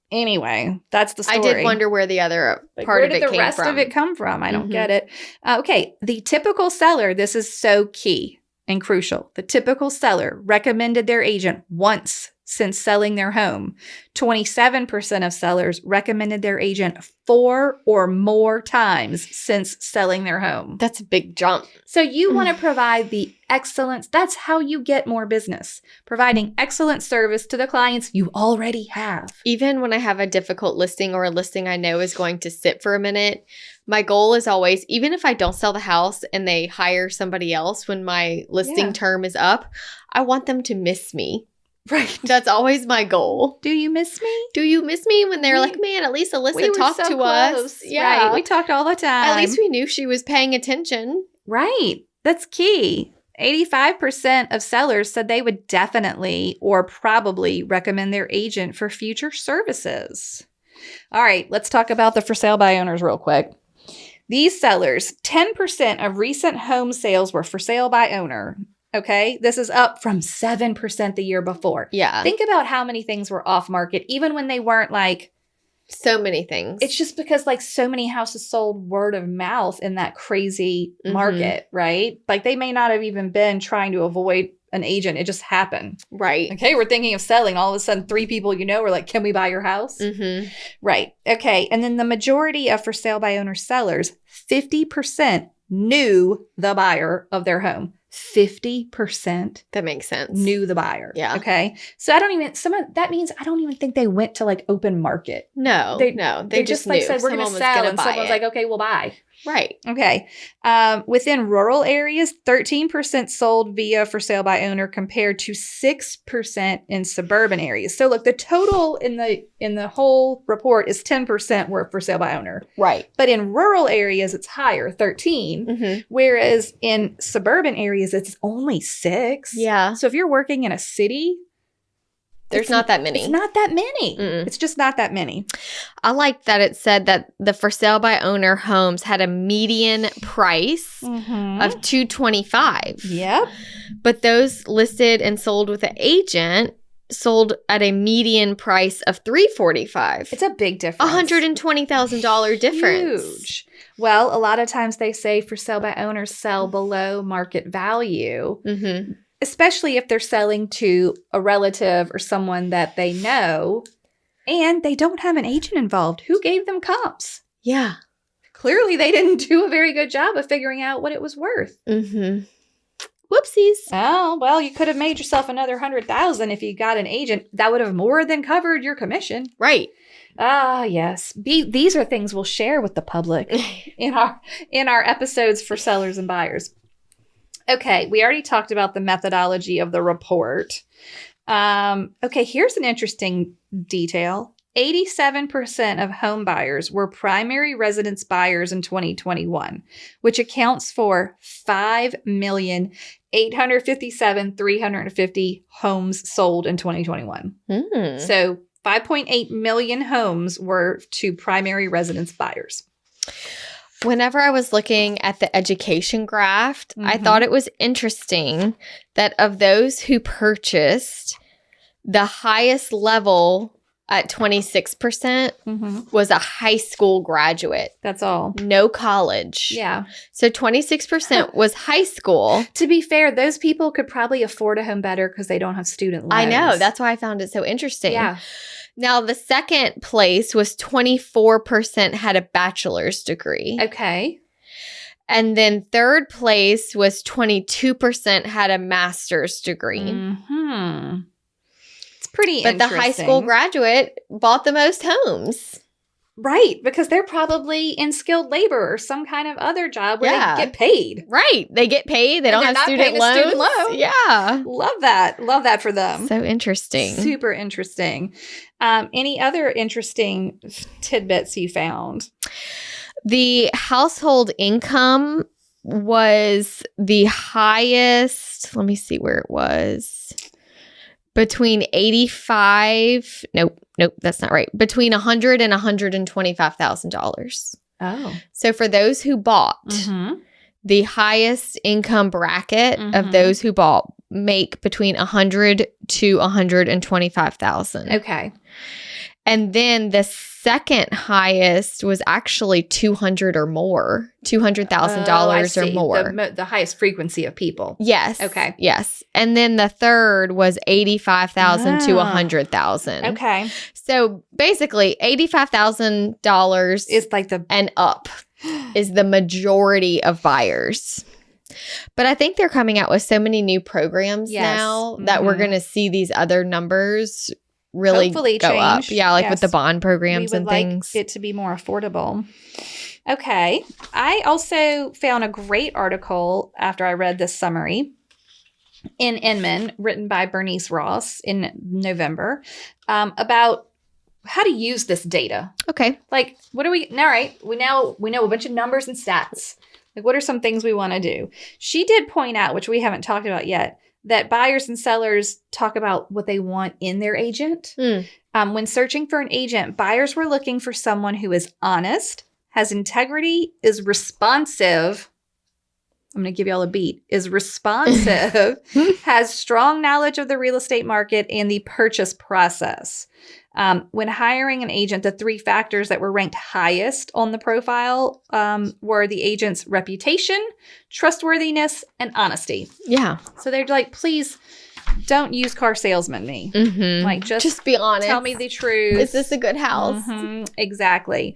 Anyway, that's the story. I did wonder where the other part of it came from. Where did the rest of it come from? I don't get it. Okay, the typical seller, this is so key and crucial. The typical seller recommended their agent once since selling their home. 27% of sellers recommended their agent 4 or more times since selling their home. That's a big jump. So you want to provide the excellence. That's how you get more business. Providing excellent service to the clients you already have. Even when I have a difficult listing or a listing I know is going to sit for a minute, my goal is always, even if I don't sell the house and they hire somebody else when my listing term is up, I want them to miss me. Right. That's always my goal. Do you miss me? Do you miss me? When they're like, man, at least Alyssa talked to us. Yeah. Right. We talked all the time. At least we knew she was paying attention. Right. That's key. 85% of sellers said they would definitely or probably recommend their agent for future services. All right. Let's talk about the for sale by owners real quick. These sellers, 10% of recent home sales were for sale by owner. Okay, this is up from 7% the year before. Yeah. Think about how many things were off market, even when they weren't like. So many things. It's just because like so many houses sold word of mouth in that crazy market, right? Like they may not have even been trying to avoid an agent. It just happened. Right. Okay, we're thinking of selling. All of a sudden, 3 people were like, can we buy your house? Mm-hmm. Right. Okay. And then the majority of for sale by owner sellers, 50% knew the buyer of their home. 50% That makes sense. knew the buyer. Yeah. Okay. So that means I don't even think they went to like open market. No, they just like knew said, we're going to someone was sell. gonna And buy someone's it. like, okay, we'll buy. Right. Okay. Within rural areas, 13% sold via for sale by owner compared to 6% in suburban areas. So look, the total in the whole report is 10% were for sale by owner. Right. But in rural areas, it's higher, 13. Mm-hmm. Whereas in suburban areas, it's only 6. Yeah. So if you're working in a city, There's not that many. It's not that many. Mm-mm. It's just not that many. I like that it said that the for sale by owner homes had a median price of $225. Yep. But those listed and sold with an agent sold at a median price of $345. It's a big difference. $120,000 difference. Huge. Well, a lot of times they say for sale by owners sell below market value, Mm-hmm. especially if they're selling to a relative or someone that they know and they don't have an agent involved. Who gave them comps? Yeah. Clearly, they didn't do a very good job of figuring out what it was worth. Mm-hmm. Whoopsies. Oh, well, you could have made yourself another $100,000 if you got an agent. That would have more than covered your commission. Right. Ah, yes. These are things we'll share with the public in our episodes for sellers and buyers. Okay, we already talked about the methodology of the report. Okay, here's an interesting detail. 87% of home buyers were primary residence buyers in 2021, which accounts for 5,857,350 homes sold in 2021. Mm. So 5.8 million homes were to primary residence buyers. Whenever I was looking at the education graph, I Mhm. thought it was interesting that of those who purchased, the highest level at 26% was a high school graduate. That's all. No college. Yeah. So 26% was high school. To be fair, those people could probably afford a home better because they don't have student loans. I know. That's why I found it so interesting. Yeah. Now, the second place was 24% had a bachelor's degree. Okay. And then third place was 22% had a master's degree. Mm-hmm. It's pretty But the interesting. high school graduate bought the most homes. Right, because they're probably in skilled labor or some kind of other job where Yeah. they get paid. Right. They get paid. They And don't they're have not student paying a loans. student loan. Yeah. Love that. Love that for them. So interesting. Super interesting. Any other interesting tidbits you found? The household income was the highest. Let me see where it was. Between 85. Nope, that's not right. Between $100,000 and $125,000. Oh. So for those who bought, Mm-hmm. the highest income bracket Mhm. of those who bought make between $100,000 to $125,000. Okay. And then the second highest was actually $200,000 or more, $200,000 or more. The highest frequency of people. Yes. Okay. Yes. And then the third was $85,000 to Ah. $100,000. Okay. So basically $85,000 It's like the and up is the majority of buyers. But I think they're coming out with so many new programs Yes. now that we're Mhm. going to see these other numbers really Hopefully go up. change. Yeah, like with Yes. the bond programs we would and like things. it to be more affordable. Okay. I also found a great article after I read this summary in Inman, written by Bernice Ross in November, about how to use this data. Okay. Like, what are we? All right, we know a bunch of numbers and stats. Like, what are some things we want to do? She did point out, which we haven't talked about yet, that buyers and sellers talk about what they want in their agent. When searching for an agent, buyers were looking for someone who is honest, has integrity, is responsive. I'm going to give y'all a beat, is responsive, has strong knowledge of the real estate market and the purchase process. When hiring an agent, the 3 factors that were ranked highest on the profile were the agent's reputation, trustworthiness, and honesty. Yeah. So they're like, please don't use car salesman me. Like, just be honest. tell me the truth. Is this a good house? Exactly.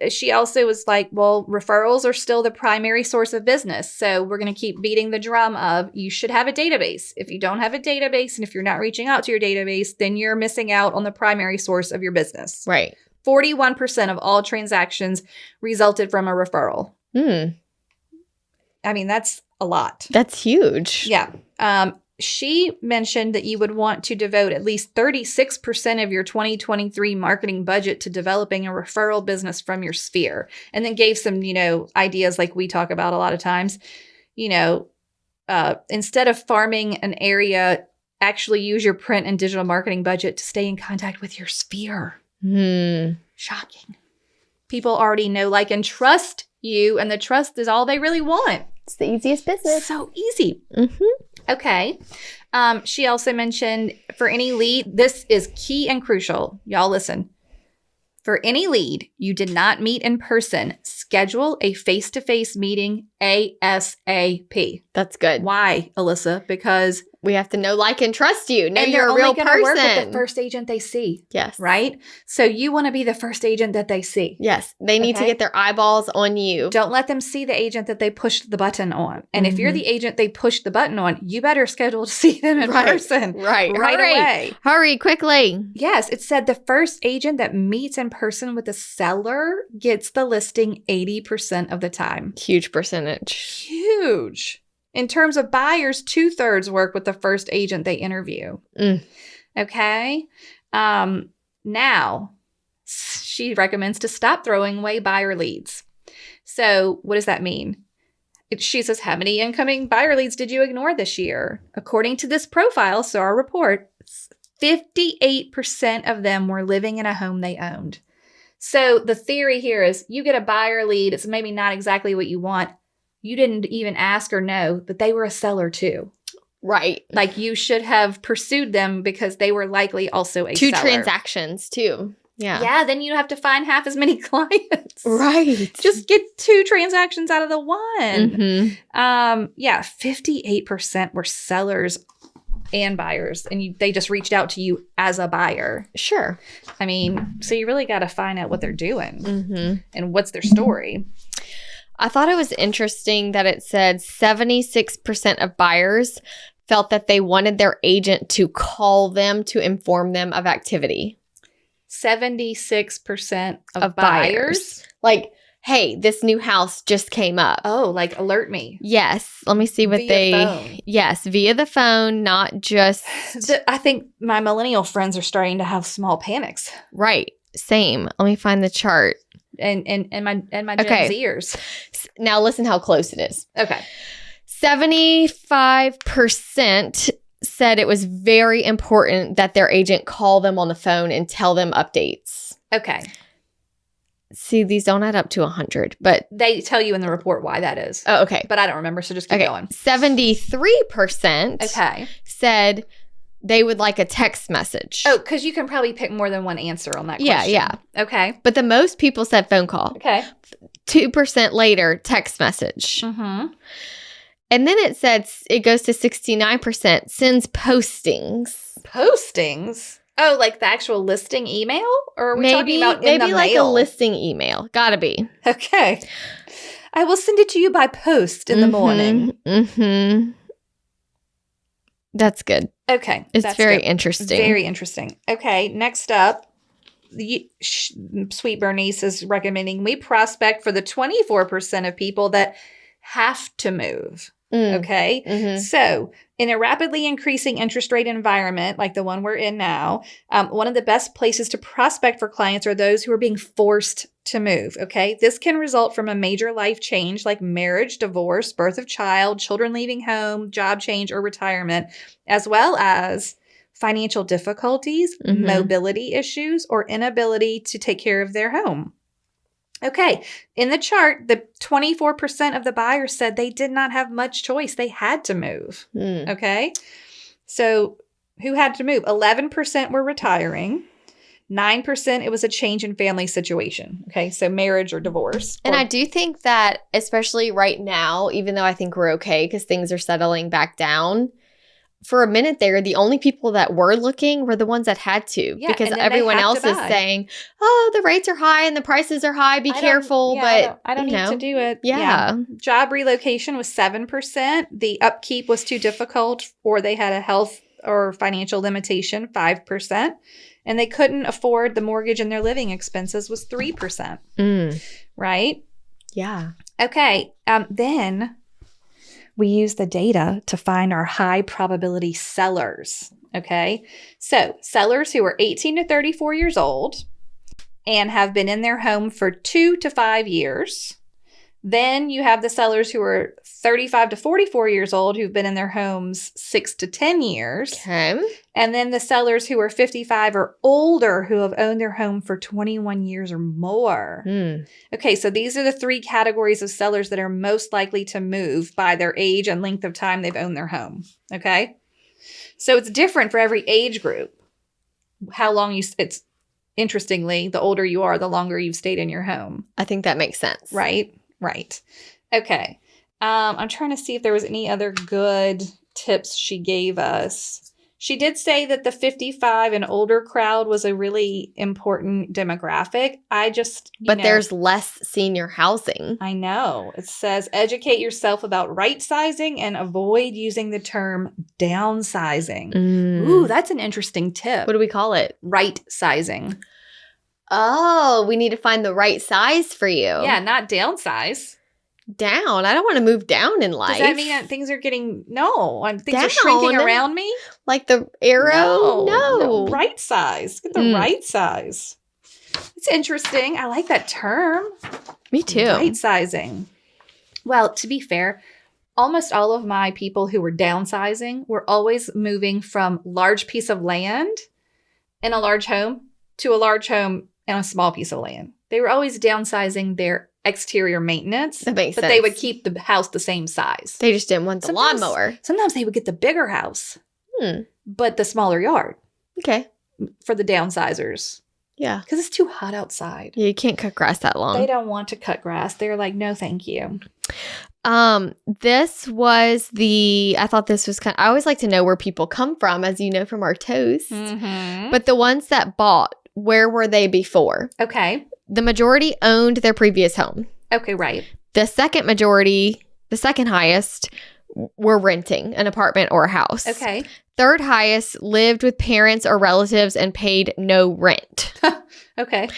She also was like, well, referrals are still the primary source of business. So we're going to keep beating the drum of you should have a database. If you don't have a database and if you're not reaching out to your database, then you're missing out on the primary source of your business. Right. 41% of all transactions resulted from a referral. I mean, that's a lot. That's huge. Yeah. She mentioned that you would want to devote at least 36% of your 2023 marketing budget to developing a referral business from your sphere, and then gave some, ideas like we talk about a lot of times. Instead of farming an area, actually use your print and digital marketing budget to stay in contact with your sphere. Shocking. People already know, like, and trust you, and the trust is all they really want. It's the easiest business. So easy. Okay. She also mentioned for any lead, this is key and crucial. Y'all listen. For any lead you did not meet in person, schedule a face-to-face meeting ASAP. That's good. Why, Alyssa? Because we have to know, like, and trust you. Know and you're a real person. Work with the first agent they see. Yes. Right? So you want to be the first agent that they see. Yes. They need to get their eyeballs on you. Don't let them see the agent that they pushed the button on. And if you're the agent they pushed the button on, you better schedule to see them in person. Right away. Hurry, quickly. Yes. It said the first agent that meets in person with the seller gets the listing 80% of the time. Huge percentage. Huge. In terms of buyers, 2/3 work with the first agent they interview. Okay. Now, she recommends to stop throwing away buyer leads. So what does that mean? She says, how many incoming buyer leads did you ignore this year? According to this profile, so our report, 58% of them were living in a home they owned. So the theory here is you get a buyer lead. It's maybe not exactly what you want. You didn't even ask or know that they were a seller too. Right. Like, you should have pursued them because they were likely also a seller. 2 transactions too. Yeah. Yeah. Then you have to find half as many clients. Right. Just get 2 transactions out of the one. 58% were sellers and buyers, and they just reached out to you as a buyer. Sure. I mean, so you really got to find out what they're doing and what's their story. I thought it was interesting that it said 76% of buyers felt that they wanted their agent to call them to inform them of activity. 76% of buyers? Like, hey, this new house just came up. Oh, like alert me. Yes. Let me see what phone. Yes, via the phone, not just. I think my millennial friends are starting to have small panics. Right. Same. Let me find the chart. And my Gen Zers. Now listen how close it is. Okay. 75% said it was very important that their agent call them on the phone and tell them updates. Okay. See, these don't add up to 100, but they tell you in the report why that is. Oh, okay. But I don't remember, so just keep going. 73% said they would like a text message. Oh, because you can probably pick more than one answer on that question. Yeah. Okay. But the most people said phone call. Okay. 2% later, text message. And then it said it goes to 69% sends postings. Postings? Oh, like the actual listing email? Or are we talking about in the like mail? A listing email. Gotta be. Okay. I will send it to you by post in the morning. That's good. Okay. It's very interesting. Very interesting. Okay. Next up, Sweet Bernice is recommending we prospect for the 24% of people that have to move. Okay. So in a rapidly increasing interest rate environment, like the one we're in now, one of the best places to prospect for clients are those who are being forced to move. Okay. This can result from a major life change like marriage, divorce, birth of child, children leaving home, job change, or retirement, as well as financial difficulties, mobility issues, or inability to take care of their home. Okay. In the chart, the 24% of the buyers said they did not have much choice. They had to move. Okay. So who had to move? 11% were retiring. 9% it was a change in family situation. Okay. So marriage or divorce. And I do think that, especially right now, even though I think we're okay because things are settling back down, for a minute there, the only people that were looking were the ones that had to. Yeah, because and then everyone they have else to is buy. saying, oh, the rates are high and the prices are high. Be careful. But I don't you need know, to do it. Yeah. Job relocation was 7%. The upkeep was too difficult, or they had a health or financial limitation, 5%. And they couldn't afford the mortgage, and their living expenses was 3%. Right? Yeah. Okay. Then we use the data to find our high probability sellers. Okay. So sellers who are 18 to 34 years old and have been in their home for 2 to 5 years. Then you have the sellers who are 35 to 44 years old who've been in their homes 6 to 10 years. Okay. And then the sellers who are 55 or older who have owned their home for 21 years or more. Okay, so these are the 3 categories of sellers that are most likely to move by their age and length of time they've owned their home. Okay? So it's different for every age group. It's interestingly, the older you are, the longer you've stayed in your home. I think that makes sense. Right. Okay. I'm trying to see if there was any other good tips she gave us. She did say that the 55 and older crowd was a really important demographic. But there's less senior housing. I know. It says educate yourself about right sizing and avoid using the term downsizing. Ooh, that's an interesting tip. What do we call it? Right sizing. Oh, we need to find the right size for you. Yeah, not downsize. Down. I don't want to move down in life. Does that mean that things are getting things are shrinking around me? Like the arrow? No. Right size. Get the right size. It's interesting. I like that term. Me too. Right sizing. Well, to be fair, almost all of my people who were downsizing were always moving from large piece of land in a large home to a large home and a small piece of land. They were always downsizing their exterior maintenance. That makes sense. But they would keep the house the same size. They just didn't want the lawnmower. Sometimes they would get the bigger house, but the smaller yard. Okay. For the downsizers. Yeah. Because it's too hot outside. Yeah, you can't cut grass that long. They don't want to cut grass. They're like, no, thank you. This was I thought this was I always like to know where people come from, as you know from our toast. But the ones that bought, where were they before? Okay. The majority owned their previous home. Okay, right. The second highest, were renting an apartment or a house. Okay. Third highest lived with parents or relatives and paid no rent. Okay.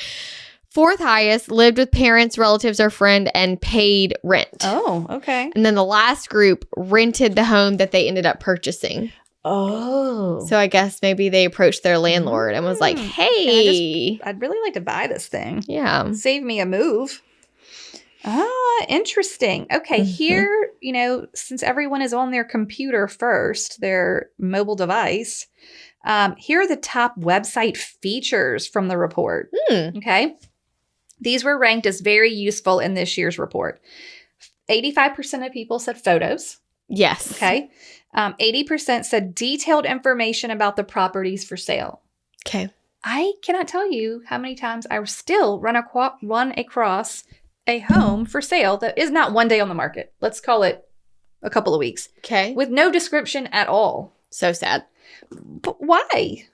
Fourth highest lived with parents, relatives, or friend and paid rent. Oh, okay. And then the last group rented the home that they ended up purchasing. Oh. So I guess maybe they approached their landlord and was like, hey. I'd really like to buy this thing. Yeah. Save me a move. Interesting. Okay, here, since everyone is on their computer first, their mobile device, here are the top website features from the report. Okay. These were ranked as very useful in this year's report. 85% of people said photos. Yes. Okay. 80% said detailed information about the properties for sale. Okay. I cannot tell you how many times I still run across a home for sale that is not one day on the market. Let's call it a couple of weeks. Okay. With no description at all. So sad. But why?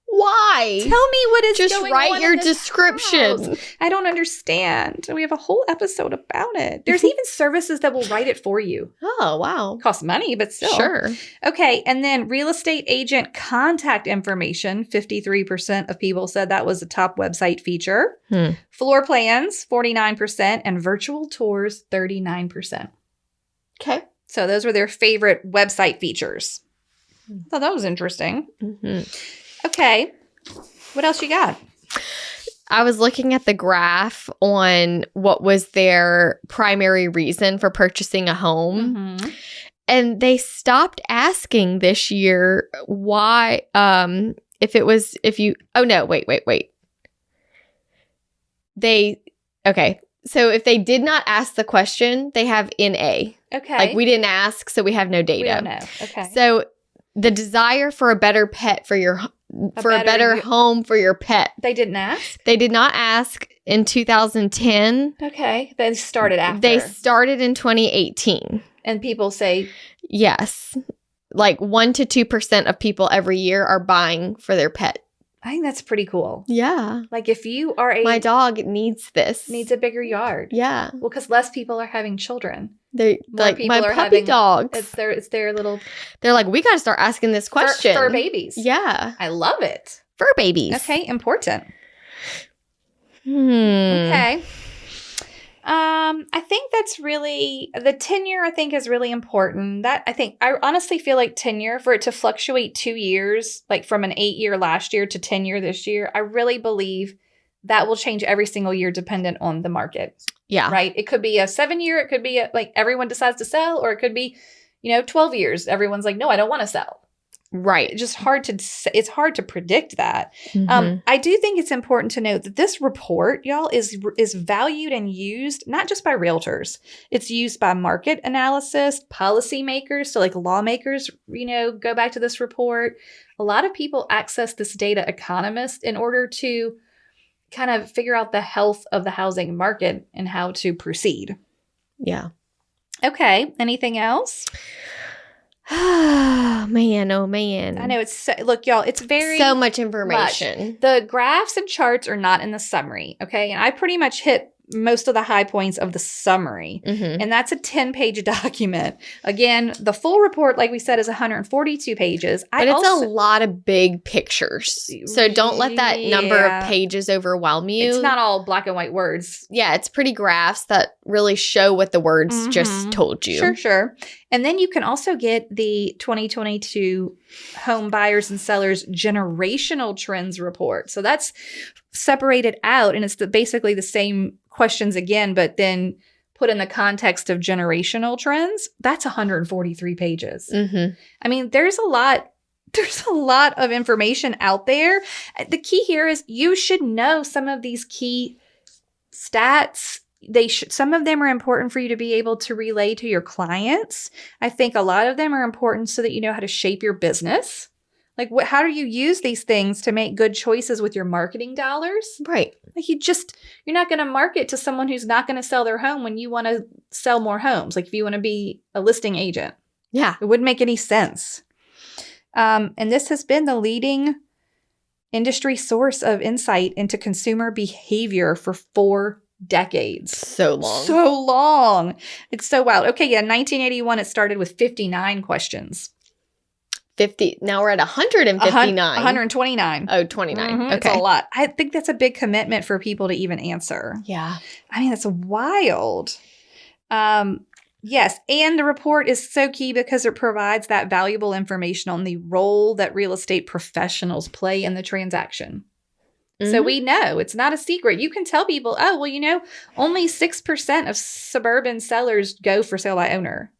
Why? Tell me what is just going write on your in this description. house. I don't understand. We have a whole episode about it. There's even services that will write it for you. Oh, wow. Costs money, but still. Sure. Okay. And then real estate agent contact information. 53% of people said that was a top website feature. Floor plans, 49%, and virtual tours, 39%. Okay. So those were their favorite website features. I thought that was interesting. Okay. What else you got? I was looking at the graph on what was their primary reason for purchasing a home. And they stopped asking this year why, wait. Okay. So if they did not ask the question, they have NA. Okay. Like we didn't ask, so we have no data. We don't know. Okay. So the desire for a better pet for your a better home for your pet. They didn't ask? They did not ask in 2010. Okay. They started after. They started in 2018. And people say yes. Like 1 to 2% of people every year are buying for their pet. I think that's pretty cool. Yeah. Like if you are my dog needs this. Needs a bigger yard. Yeah. Well, because less people are having children. They're like my puppy dogs. It's their little. They're like, we got to start asking this question. Fur babies. Yeah. I love it. Fur babies. Okay. Important. Okay. I think that's really the tenure. I think is really important. I honestly feel like tenure for it to fluctuate 2 years, like from an 8-year last year to tenure this year. I really believe that will change every single year dependent on the market. Yeah. Right. It could be a 7-year. It could be like everyone decides to sell, or it could be, 12 years. Everyone's like, no, I don't want to sell. Right. It's just it's hard to predict that. Mm-hmm. I do think it's important to note that this report, y'all, is valued and used not just by realtors. It's used by market analysis, policymakers. So like lawmakers, go back to this report. A lot of people access this data, economists, in order to kind of figure out the health of the housing market and how to proceed. Yeah. Okay. Anything else? Oh man. I know look, y'all, it's very so much information. The graphs and charts are not in the summary. Okay. And I pretty much hit most of the high points of the summary. Mm-hmm. And that's a 10-page document. Again, the full report, like we said, is 142 pages. But it's a lot of big pictures. So don't let that number of pages overwhelm you. It's not all black and white words. Yeah, it's pretty graphs that really show what the words just told you. Sure. And then you can also get the 2022 Home Buyers and Sellers Generational Trends Report. So that's separated out, and it's basically the same questions again, but then put in the context of generational trends. That's 143 pages. Mm-hmm. I mean, there's a lot of information out there. The key here is you should know some of these key stats. Some of them are important for you to be able to relay to your clients. I think a lot of them are important so that you know how to shape your business. Like, how do you use these things to make good choices with your marketing dollars? Right. Like, you're not going to market to someone who's not going to sell their home when you want to sell more homes. Like, if you want to be a listing agent. Yeah. It wouldn't make any sense. And this has been the leading industry source of insight into consumer behavior for 4 decades. So long. So long. It's so wild. Okay, yeah, 1981, it started with 59 questions. 50. Now we're at 159. 129. Oh, 29. Mm-hmm. Okay. It's a lot. I think that's a big commitment for people to even answer. Yeah. I mean, that's wild. Yes. And the report is so key because it provides that valuable information on the role that real estate professionals play in the transaction. Mm-hmm. So we know it's not a secret. You can tell people, oh, well, only 6% of suburban sellers go for sale by owner.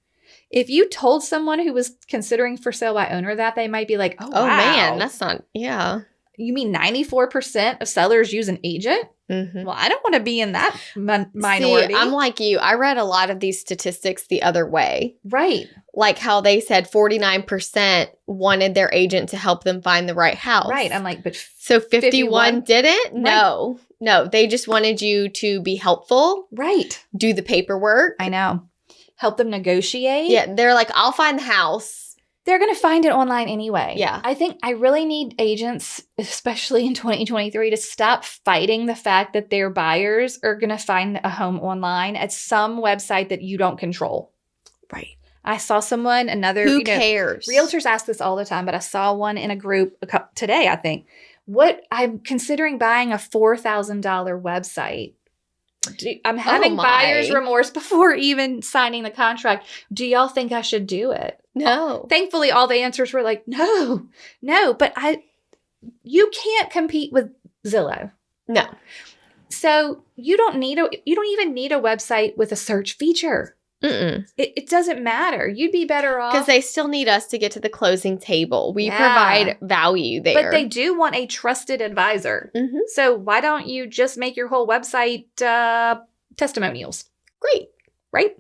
If you told someone who was considering for sale by owner that, they might be like, oh, wow. Man, that's not, yeah. You mean 94% of sellers use an agent? Mm-hmm. Well, I don't want to be in that minority. See, I'm like you. I read a lot of these statistics the other way. Right. Like how they said 49% wanted their agent to help them find the right house. Right. I'm like, but so 51 didn't? Right. No, they just wanted you to be helpful. Right. Do the paperwork. I know. Help them negotiate. Yeah, they're like, I'll find the house. They're going to find it online anyway. Yeah. I think I really need agents, especially in 2023, to stop fighting the fact that their buyers are going to find a home online at some website that you don't control. Right. I saw someone, Who cares? Realtors ask this all the time, but I saw one in a group today, I think. I'm considering buying a $4,000 website. I'm having buyer's remorse before even signing the contract. Do y'all think I should do it? No. Thankfully, all the answers were like, no. But you can't compete with Zillow. No. So you don't even need a website with a search feature. It doesn't matter. You'd be better off. Because they still need us to get to the closing table. We Yeah. provide value there. But they do want a trusted advisor. Mhm. So why don't you just make your whole website testimonials? Great. Right?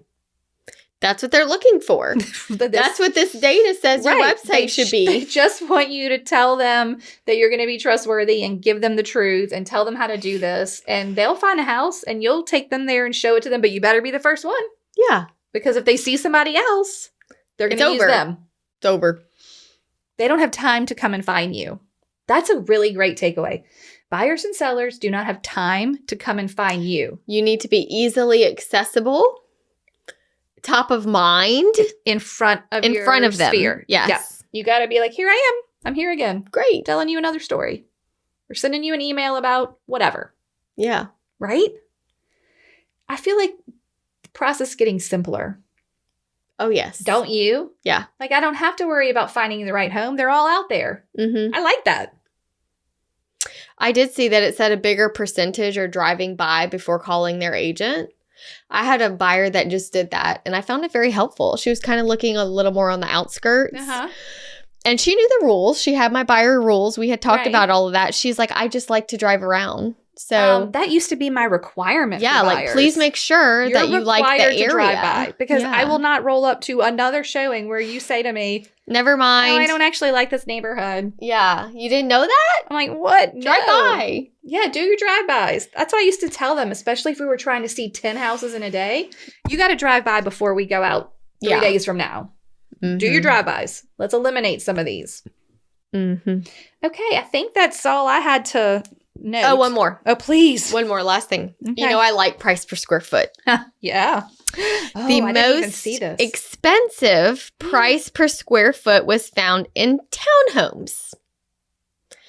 That's what they're looking for. That's what this data says your website should be. They just want you to tell them that you're going to be trustworthy and give them the truth and tell them how to do this. And they'll find a house and you'll take them there and show it to them. But you better be the first one. Yeah. Because if they see somebody else, they're going to use them. It's over. They don't have time to come and find you. That's a really great takeaway. Buyers and sellers do not have time to come and find you. You need to be easily accessible, top of mind, in front of them. Sphere. Yes. Yeah. You got to be like, here I am. I'm here again. Great. Telling you another story. Or sending you an email about whatever. Yeah. Right? I feel like the process is getting simpler. Oh, yes. Don't you? Yeah. Like, I don't have to worry about finding the right home. They're all out there. Mm-hmm. I like that. I did see that it said a bigger percentage are driving by before calling their agent. I had a buyer that just did that, and I found it very helpful. She was kind of looking a little more on the outskirts. Uh-huh. And she knew the rules. She had my buyer rules. We had talked Right. about all of that. She's like, I just like to drive around. So that used to be my requirement. yeah, for like buyers. please make sure You're that you like the required area. to drive by, because Yeah. I will not roll up to another showing where you say to me, Never "Oh, mind. I don't actually like this neighborhood." Yeah, you didn't know that? I'm like, "What? Drive No." by. Yeah, do your drive-bys. That's what I used to tell them, especially if we were trying to see 10 houses in a day. You got to drive by before we go out 3 Yeah. days from now. Do your drive-bys. Let's eliminate some of these. Mm-hmm. Okay, I think that's all I had to note. Oh, one more. Oh, please. One more. Last thing. Okay. You know, I like price per square foot. Yeah. Oh, The I didn't even most see this. expensive price per square foot was found in townhomes.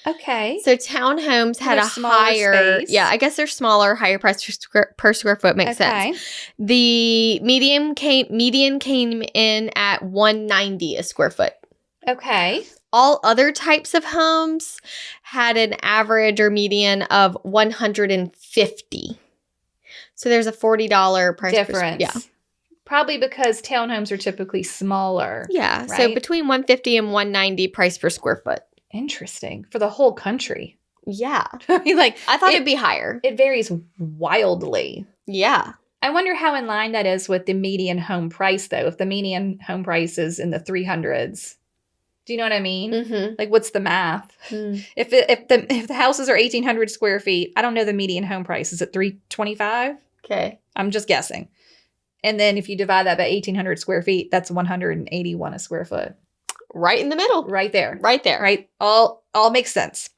Okay. So townhomes had They're a smaller higher, space. yeah, I guess they're smaller, higher price per square foot makes sense. The median came in at $190 a square foot. Okay. All other types of homes had an average or median of $150. So there's a $40 price Difference. yeah. Probably because townhomes are typically smaller. Yeah. So Right? between $150 and $190 price per square foot. Interesting. For the whole country. Yeah. I mean, like, I thought it'd be higher. it varies wildly. Yeah. I wonder how in line that is with the median home price, though. If the median home price is in the 300s. Do you know what I mean? Mm-hmm. Like, what's the math? If the houses are 1,800 square feet, I don't know the median home price. Is it 325? Okay. I'm just guessing. And then if you divide that by 1,800 square feet, that's 181 a square foot. Right in the middle. Right there. Right there. Right? All makes sense.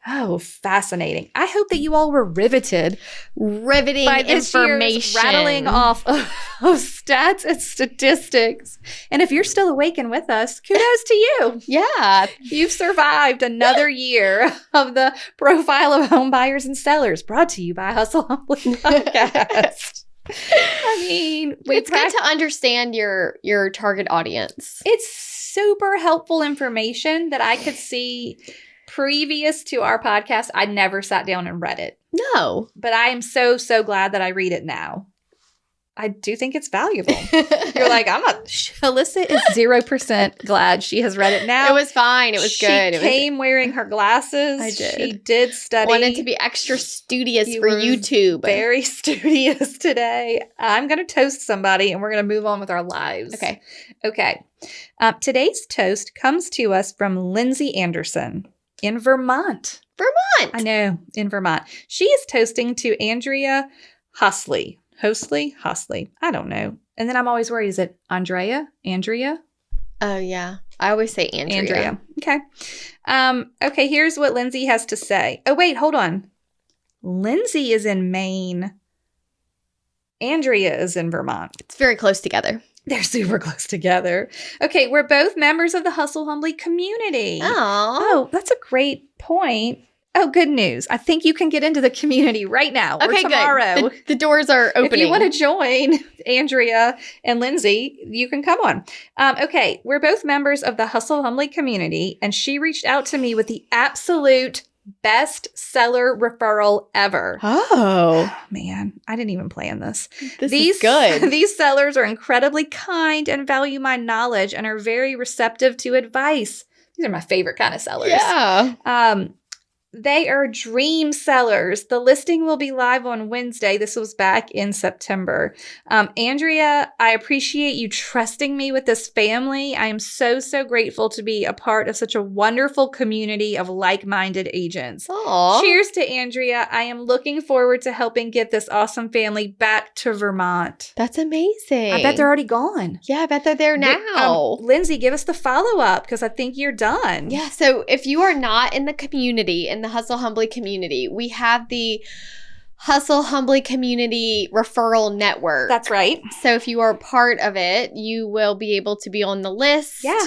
Oh, fascinating. I hope that you all were riveted Riveting by this information. year's rattling off of stats and statistics. And if you're still awake and with us, kudos to you. Yeah. You've survived another year of the Profile of Home Buyers and Sellers, brought to you by Hustle Humbly Podcast. I mean, It's good to understand your target audience. It's super helpful information that I could see previous to our podcast. I never sat down and read it, No. but I am so glad that I read it now. I do think it's valuable. You're like, I'm not. Alyssa is 0% glad she has read it now. It was fine. It was good. She came wearing her glasses. I did. She did study. Wanted to be extra studious You for were YouTube. very studious today. I'm going to toast somebody and we're going to move on with our lives. Okay. Today's toast comes to us from Lindsay Anderson in Vermont. I know, in Vermont. She is toasting to Andrea Hosley. Hosley? I don't know. And then I'm always worried, is it Andrea? Oh, yeah. I always say Andrea. Okay. Okay, here's what Lindsay has to say. Oh, wait, hold on. Lindsay is in Maine. Andrea is in Vermont. It's very close together. They're super close together. Okay, we're both members of the Hustle Humbly community. Oh, that's a great point. Oh, good news. I think you can get into the community right now or tomorrow. Good. The doors are opening. If you want to join Andrea and Lindsay, you can come on. Okay, we're both members of the Hustle Humbly community, and she reached out to me with the absolute best seller referral ever. Oh, Man, I didn't even plan this. this is good. These sellers are incredibly kind and value my knowledge and are very receptive to advice. These are my favorite kind of sellers. Yeah. They are dream sellers. The listing will be live on Wednesday. This was back in September. Andrea, I appreciate you trusting me with this family. I am so, so grateful to be a part of such a wonderful community of like-minded agents. Aw. Cheers to Andrea. I am looking forward to helping get this awesome family back to Vermont. That's amazing. I bet they're already gone. Yeah, I bet they're there now. Lindsay, give us the follow-up because I think you're done. Yeah, so if you are not in the community, in the Hustle Humbly community, we have the Hustle Humbly Community Referral Network. That's right. So if you are part of it, you will be able to be on the list. Yeah.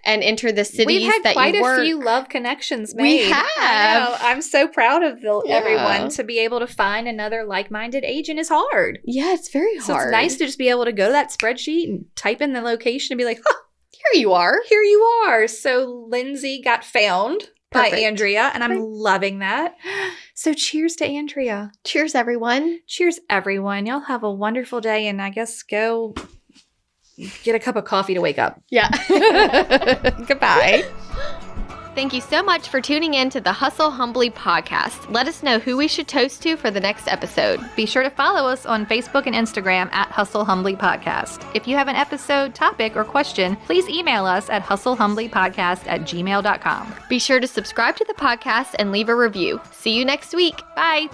And enter the cities We've had that quite you work. a few love connections made. We have. I know. I'm so proud of Yeah. everyone. To be able to find another like-minded agent is hard. Yeah, it's very hard. So it's nice to just be able to go to that spreadsheet and type in the location and be like, huh, Here you are. here you are. So Lindsay got found by Perfect. Andrea, and I'm Right. loving that. So cheers to Andrea. Cheers, everyone. Cheers, everyone. Y'all have a wonderful day, and I guess go get a cup of coffee to wake up. Yeah. Goodbye. Thank you so much for tuning in to the Hustle Humbly podcast. Let us know who we should toast to for the next episode. Be sure to follow us on Facebook and Instagram at Hustle Humbly Podcast. If you have an episode, topic, or question, please email us at hustlehumblypodcast@gmail.com. Be sure to subscribe to the podcast and leave a review. See you next week. Bye.